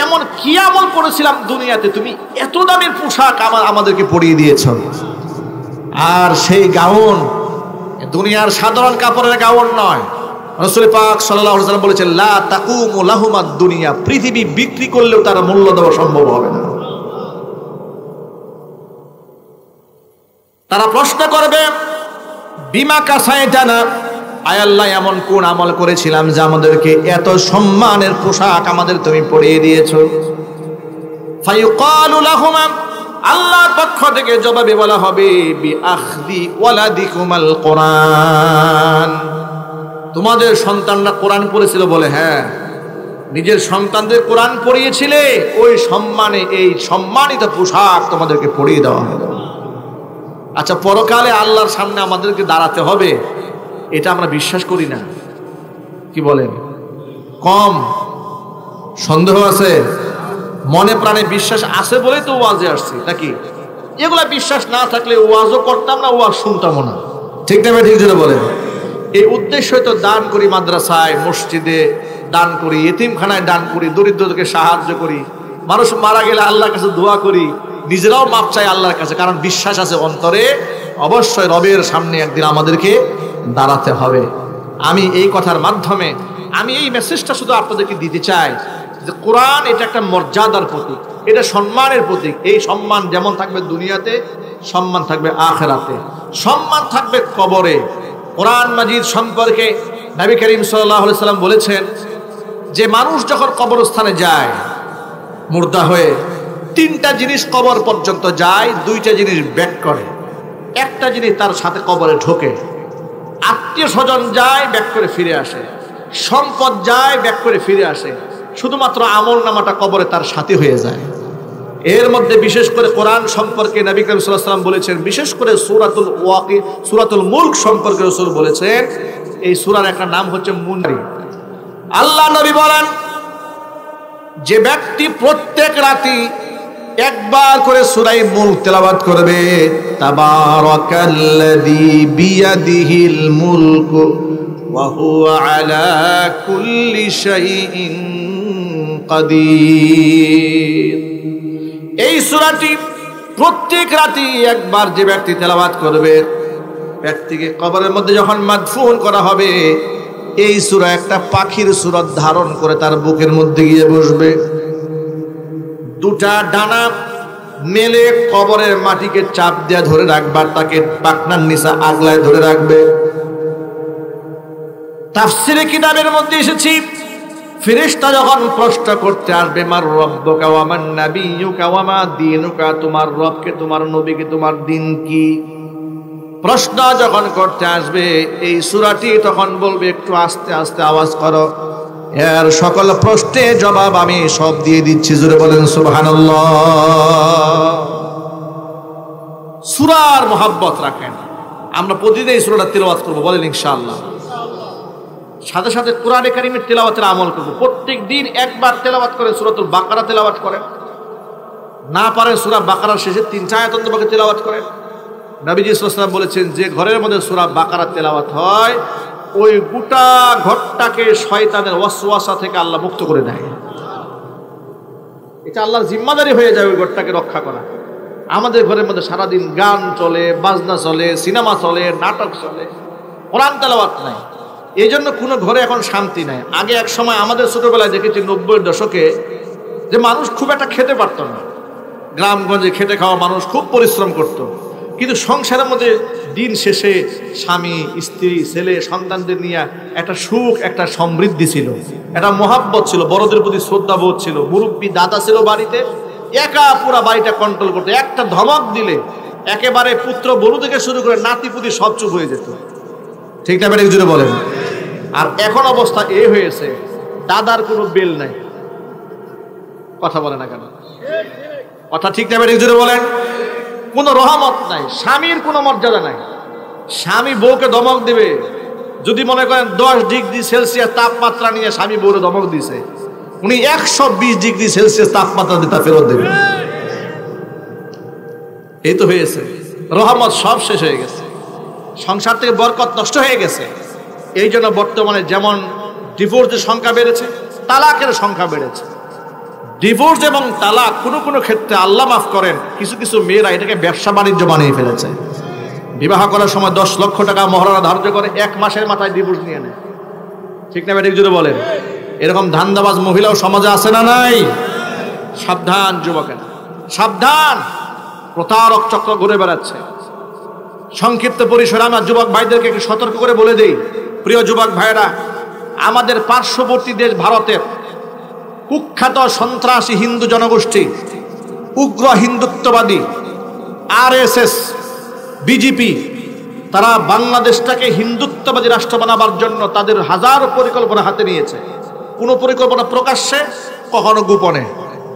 এমন কি আমল করেছিলাম দুনিয়াতে, তুমি এত দামের পোশাক আমাদেরকে পরিয়ে দিয়েছ। আর সেই গাউন দুনিয়ার সাধারণ কাপড়ের গাউন নয়। রাসূল পাক সাল্লাল্লাহু আলাইহি ওয়াসাল্লাম বলেছেন লা তাকুমু লাহুমাদ দুনিয়া, পৃথিবী বিক্রি করলেও তার মূল্য দেওয়া সম্ভব হবে না। তারা প্রশ্ন করবে বিমা কাসাইতানা, আয় আল্লাহ এমন কোন আমল করেছিলাম যে আমাদেরকে এত সম্মানের পোশাক আমাদের তুমি পরিয়ে দিয়েছো। ফায়ুকালু লাহুমা, আল্লাহর পক্ষ থেকে জবাবে বলা হবে বিআখদি ওয়ালাদিকুমাল কোরআন, তোমাদের সন্তানরা কোরআন পড়েছিল বলে, হ্যাঁ নিজের সন্তানদের কোরআন পড়িয়েছিলে, ওই সম্মানে এই সম্মানিত পোশাক তোমাদেরকে পরিয়ে দেওয়া হবে। আচ্ছা, পরকালে আল্লাহর সামনে আমাদেরকে দাঁড়াতে হবে, এটা আমরা বিশ্বাস করি না। কি বলেন? কম সন্দেহ আছে? মনে প্রাণে বিশ্বাস আছে বলেই তো ওয়াজে আসছি, নাকি? এগুলা বিশ্বাস না থাকলে ওয়াজও করতাম না, ওয়াজ শুনতামও না, ঠিক না? ঠিক যেটা বলেন। এই উদ্দেশ্যই তো দান করি, মাদ্রাসায় মসজিদে দান করি, এতিমখানায় দান করি, দরিদ্রদেরকে সাহায্য করি, মানুষ মারা গেলে আল্লাহর কাছে দোয়া করি, নিজেরাও মাপ চাই আল্লাহর কাছে, কারণ বিশ্বাস আছে অন্তরে অবশ্যই রবের সামনে একদিন আমাদেরকে দাঁড়াতে হবে। আমি এই কথার মাধ্যমে আমি এই মেসেজটা শুধু আপনাদেরকে দিতে চাই যে কোরআন এটা একটা মর্যাদার প্রতীক, এটা সম্মানের প্রতীক। এই সম্মান যেমন থাকবে দুনিয়াতে, সম্মান থাকবে আখিরাতে, সম্মান থাকবে কবরে। কোরআন মাজিদ সম্পর্কে নবী করিম সাল্লাল্লাহু আলাইহি সাল্লাম বলেছেন যে মানুষ যখন কবরস্থানে যায় মুর্দা হয়ে, তিনটা জিনিস কবর পর্যন্ত যায়, দুইটা জিনিস ব্যাক করে, একটা জিনিস তার সাথে কবরে ঢোকে। আত্মীয় স্বজন যায় ব্যাক করে ফিরে আসে, সম্পদ যায় ব্যাক করে ফিরে আসে, শুধুমাত্র আমল নামাটা কবরে তার সাথী হয়ে যায়। এর মধ্যে বিশেষ করে কোরআন সম্পর্কে নবী করিম সাল্লাল্লাহু আলাইহি ওয়াসাল্লাম বলেছেন, বিশেষ করে সূরাতুল মুলক সম্পর্কে রাসূল বলেছেন, এই সূরার একটা নাম হচ্ছে মুনরি। আল্লাহ নবী বলেন যে ব্যক্তি প্রত্যেক রাতে একবার করে সূরা মুলক তেলাওয়াত করবে, তাবারাকাল্লাযী বিয়াদিহিল মুলকু ওয়া হুয়া আলা কুল্লি শাইইন কাদির, এই সূরাটি প্রত্যেক রাতে একবার যে ব্যক্তি তেলাওয়াত করবে, ব্যক্তিকে কবরের মধ্যে যখন মাদফুন করা হবে, এই সূরা একটা পাখির সূরত ধারণ করে তার বুকের মধ্যে গিয়ে বসবে। দুটা ডানা মেলে কবরের মাটিকে চাপ দিয়ে ধরে রাখবে, তাকে পাখনার নিচে আগলায় ধরে রাখবে। তাফসীরে কিতাবের মধ্যে এসেছে, ফেরেশতা যখন প্রশ্ন করতে আসবে মার রব্বুকা ওয়া মান নাবিয়্যুকা ওয়া মা দীনুকা, তোমার রবকে, তোমার নবীকে, তোমার দিন কি, প্রশ্ন যখন করতে আসবে এই সূরাটি তখন বলবে একটু আস্তে আস্তে আওয়াজ করো, এর সকল প্রশ্নের জবাব আমি সব দিয়ে দিচ্ছি। জোরে বলেন সুবহানাল্লাহ। সূরার মহব্বত রাখেন, আমরা প্রতিদিন এই সূরাটা তেলাওয়াত করব, বলেন ইনশাআল্লাহ। সাথে সাথে কোরআনে কারীমের তেলাওয়াতের আমল করব, প্রত্যেক দিন একবার তেলাওয়াত করে সূরাতুল বাকারা তেলাওয়াত করেন, না পারেন সূরা বাকারার শেষে 3টা আয়াত অন্তত তেলাওয়াত করেন। নবীজি সাল্লাল্লাহু আলাইহি ওয়াসাল্লাম বলেছেন যে ঘরের মধ্যে সূরা বাকারা তেলাওয়াত হয়, ওই গোটা ঘরটাকে শয়তানের ওয়াসওয়াসা থেকে আল্লাহ মুক্ত করে দেয়। এটা আল্লাহর জিম্মাদারি হয়ে যায় ওই ঘরটাকে রক্ষা করা। আমাদের ঘরের মধ্যে সারাদিন গান চলে, বাজনা চলে, সিনেমা চলে, নাটক চলে, কোরআন তেলাওয়াত নাই। এই জন্য কোনো ঘরে এখন শান্তি নাই। আগে এক সময় আমাদের ছোটবেলায় দেখেছি 90-এর দশকে যে মানুষ খুব একটা খেতে পারত না, গ্রামগঞ্জে খেটে খাওয়া মানুষ খুব পরিশ্রম করত, কিন্তু সংসারের মধ্যে দিন শেষে স্বামী স্ত্রী ছেলে সন্তানদের নিয়ে একটা সুখ, একটা সমৃদ্ধি ছিল, একটা মহাব্বত ছিল, বড়দের প্রতি শ্রদ্ধাবোধ ছিল, মুরব্বী দাদা ছিল বাড়িতে, একা পুরা বাড়িটা কন্ট্রোল করতো। একটা ধমক দিলে একেবারে পুত্র বধূ থেকে শুরু করে নাতিপুতি সব চুপ হয়ে যেত। ঠিক না বেটা জুড়ে বলেন? আর এখন অবস্থা এই হয়েছে, দাদার কোনো বেল নাই। কথা বলে না কেন? কথা ঠিক না বেটা জুড়ে বলেন? কোনো রহমত নাই, স্বামীর কোনো মর্যাদা নাই। স্বামী বউকে ধমক দিবে, যদি মনে করেন 10 ডিগ্রি সেলসিয়াস তাপমাত্রা নিয়ে স্বামী বউরে ধমক দিছে, উনি 120 ডিগ্রি সেলসিয়াস তাপমাত্রা দিয়ে তা ফেরত দেবে। এই তো হয়েছে, রহমত সব শেষ হয়ে গেছে, সংসার থেকে বরকত নষ্ট হয়ে গেছে। এই জন্য বর্তমানে যেমন ডিভোর্সের সংখ্যা বেড়েছে, তালাকের সংখ্যা বেড়েছে। ডিভোর্স এবং তালাক কোনো কোনো ক্ষেত্রে আল্লাহ মাফ করেন, কিছু কিছু মেয়েরা এটাকে ব্যবসা বাণিজ্য বানিয়ে ফেলেছে। বিবাহ করার সময় 10 লক্ষ টাকা মহারণা ধার্য করে 1 মাসের মাথায় ডিভোর্স নিয়ে নেয়। ঠিক না ঠিক যদি বলেন? এরকম ধান্দাবাজ মহিলাও সমাজে আছে না নাই? সাবধান যুবকেরা, সাবধান, প্রতারক চক্র ঘুরে বেড়াচ্ছে। সংক্ষিপ্ত পরিসরে আমার যুবক ভাইদেরকে একটু সতর্ক করে বলে দেই, প্রিয় যুবক ভাইরা, আমাদের পার্শ্ববর্তী দেশ ভারতের কুখ্যাত সন্ত্রাসী হিন্দু জনগোষ্ঠী, উগ্র হিন্দুত্ববাদী RSS, বিজেপি, তারা বাংলাদেশটাকে হিন্দুত্ববাদী রাষ্ট্র বানাবার জন্য তাদের হাজারো পরিকল্পনা হাতে নিয়েছে। কোনো পরিকল্পনা প্রকাশ্যে, কখনো গোপনে।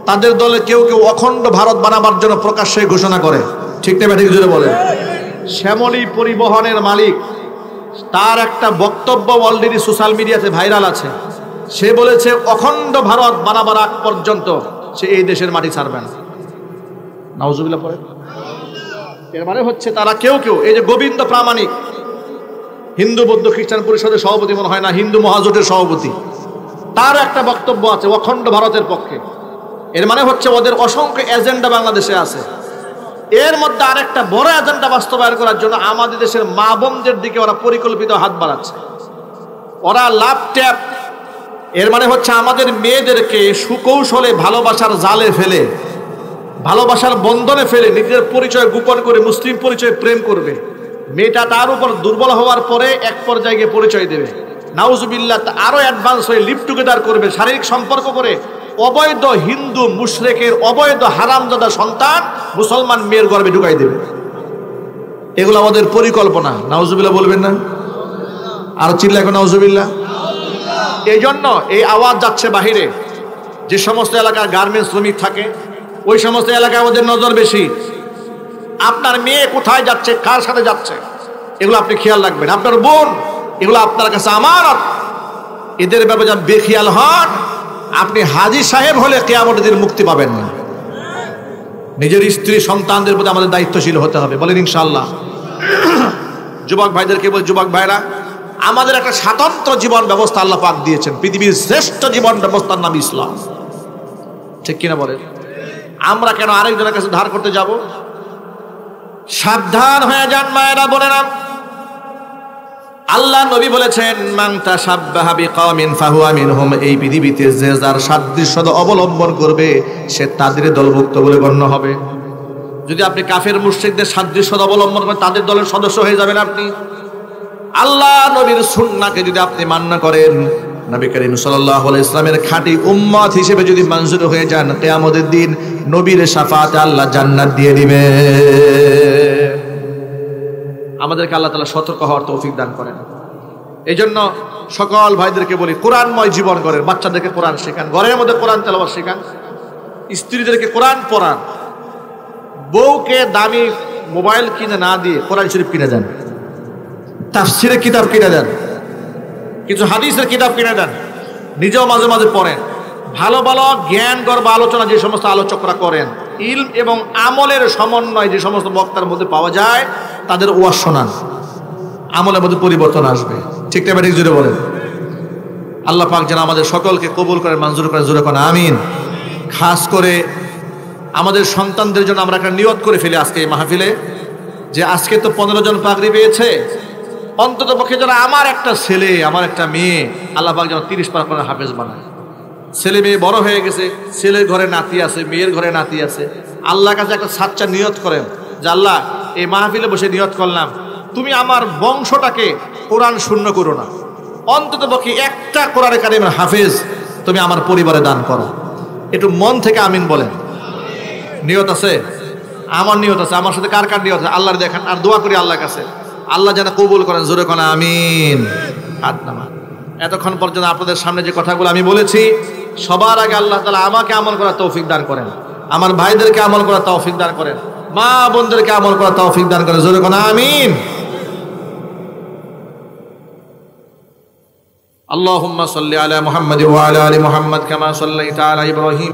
তাদের দলে কেউ কেউ অখণ্ড ভারত বানাবার জন্য প্রকাশ্যে ঘোষণা করে। ঠিক না ঠিক জুড়ে বলেন? শ্যামলী পরিবহনের মালিক, তার একটা বক্তব্য অলরেডি সোশ্যাল মিডিয়াতে ভাইরাল আছে। সে বলেছে অখণ্ড ভারত বানাবার আগ পর্যন্ত সে এই দেশের মাটি ছাড়বে না। নাউজুবিল্লাহ পড়ে। এর মানে হচ্ছে তারা কেউ কেউ, এই যে গোবিন্দ প্রামাণিক, হিন্দু বৌদ্ধ খ্রিস্টান পরিষদের সভাপতি মনে হয় না, হিন্দু মহাজোটের সভাপতি, তার একটা বক্তব্য আছে অখণ্ড ভারতের পক্ষে। এর মানে হচ্ছে ওদের অসংখ্য এজেন্ডা বাংলাদেশে আছে। এর মধ্যে আরেকটা বড় এজেন্ডা বাস্তবায়ন করার জন্য আমাদের দেশের মা বোনদের দিকে ওরা পরিকল্পিত হাত বাড়াচ্ছে। ওরা লাভ ট্যাপ, এর মানে হচ্ছে আমাদের মেয়েদেরকে সুকৌশলে ভালোবাসার জালে ফেলে, ভালোবাসার বন্ধনে ফেলে নিজের পরিচয় গোপন করে মুসলিম পরিচয় প্রেম করবে। মেয়েটা তার উপর দুর্বল হওয়ার পরে এক পর্যায়ে গিয়ে পরিচয় দেবে, নাউজুবিল্লাহ, আরো অ্যাডভান্স হয়ে লিভ টুগেদার করবে, শারীরিক সম্পর্ক করে অবৈধ হিন্দু মুশরিকের অবৈধ হারামজাদা সন্তান মুসলমান মেয়ের গর্ভে ঢুকাই দেবে। এগুলো আমাদের পরিকল্পনা। নাউজুবিল্লাহ বলবেন না? আর চিল্লা এখন নাউজুবিল্লাহ। এই জন্য এই আওয়াজ যাচ্ছে বাহিরে, যে সমস্ত এলাকার গার্মেন্টস শ্রমিক থাকে ওই সমস্ত এলাকায় আমাদের নজর বেশি। আপনার মেয়ে কোথায় যাচ্ছে, কার সাথে যাচ্ছে, এগুলো আপনি খেয়াল রাখবেন। আপনার বোন, এগুলো আপনার কাছে আমানত। এদের ব্যাপারে বেখেয়াল হন, আপনি হাজী সাহেব হলে কিয়ামতের দিন মুক্তি পাবেন না। নিজের স্ত্রী সন্তানদের প্রতি আমাদের দায়িত্বশীল হতে হবে, বলেন ইনশাআল্লাহ। যুবক ভাইদেরকে বল, যুবক ভাইরা, আমাদের একটা স্বতন্ত্র জীবন ব্যবস্থা আল্লাহ পাক দিয়েছেন। পৃথিবীর শ্রেষ্ঠ জীবন ব্যবস্থার নাম ইসলাম। ঠিক কিনা বলেন? আমরা কেন আরেকজনের কাছে ধার করতে যাব? সাবধান হয়ে যান মায়েরা, বোনেরা। আল্লাহ নবী বলেছেন, মান তাশাব্বাহা বিকওমিন ফাহুয়া মিনহুম। এই পৃথিবীতে যে যার সাদৃশ্য অবলম্বন করবে সে তাদের দলভুক্ত বলে গণ্য হবে। যদি আপনি কাফের মুশরিকদের সাদৃশ্য অবলম্বন করেন, তাদের দলের সদস্য হয়ে যাবেন আপনি। আল্লাহ নবীর সুন্নাহকে যদি আপনি মান্য করেন, নবী করিম সাল্লাল্লাহু আলাইহি ইসলামের খাঁটি উম্মত হিসেবে যদি মঞ্জুর হয়ে যান, কিয়ামতের দিন নবীর শাফাআতে আল্লাহ জান্নাত দিয়ে দিবে। আমাদেরকে আল্লাহ তাআলা সতর্ক হওয়ার তৌফিক দান করেন। এই জন্য সকল ভাইদেরকে বলি, কোরআনময় জীবন করেন। বাচ্চাদেরকে কোরআন শেখান, ঘরের মধ্যে কোরআন তেলাওয়াত শেখান, স্ত্রীদেরকে কোরআন পড়ান, বউকে দামি মোবাইল কিনে না দিয়ে কোরআন শরীফ কিনে দেন, তাফসিরের কিতাব কিনে দেন, কিছু হাদিসের কিতাব কিনে দেন, নিজেও মাঝে মাঝে পড়েন। ভালো ভালো জ্ঞান গর্ব আলোচনা যে সমস্ত আলোচকরা করেন, ইলম এবং আমলের সমন্বয় যে সমস্ত বক্তার মধ্যে পাওয়া যায়, তাদের ওয়াজ শোনান, আমলের মধ্যে পরিবর্তন আসবে। ঠিক না ঠিক জুড়ে বলেন? আল্লাহ পাক যেন আমাদের সকলকে কবুল করেন, মঞ্জুর করেন, জোরে করেন আমিন। খাস করে আমাদের সন্তানদের জন্য আমরা একটা নিয়ত করে ফেলি আজকে এই মাহফিলে, যে আজকে তো 15 জন পাগড়ি পেয়েছে, অন্তত পক্ষে যেন আমার একটা ছেলে, আমার একটা মেয়ে আল্লাহ পাক যেন 30 পারা করে হাফেজ বানায়। ছেলে মেয়ে বড় হয়ে গেছে, ছেলের ঘরে নাতি আছে, মেয়ের ঘরে নাতি আছে, আল্লাহর কাছে একটা সাচ্চা নিয়ত করেন যে আল্লাহ এই মাহফিলে বসে নিয়ত করলাম, তুমি আমার বংশটাকে কোরআন শূন্য করো না, অন্তত পক্ষে একটা কোরআন কারিমের হাফেজ তুমি আমার পরিবারে দান করো। একটু মন থেকে আমিন বলেন। নিয়ত আছে? আমার নিয়ত আছে। আমার সাথে কার কার নিয়ত আছে আল্লাহর দেখেন, আর দোয়া করি আল্লাহর কাছে আল্লাহ যেন কবুল করেন। জোরে কোন আমিন। হাত নামান। এতক্ষণ পর্যন্ত আপনাদের সামনে যে কথাগুলো আমি বলেছি, সবার আগে আল্লাহ তাআলা আমাকে আমল করার তৌফিক দান করেন, আমার ভাইদেরকে আমল করার তৌফিক দান করেন, মা বোনদেরকে আমল করার তৌফিক দান করেন। জোরে কোন আমিন। আল্লাহুম্মা সাল্লি আলা মুহাম্মাদ ওয়া আলা আলি মুহাম্মাদ কামা সাল্লাইতা আলা ইব্রাহিম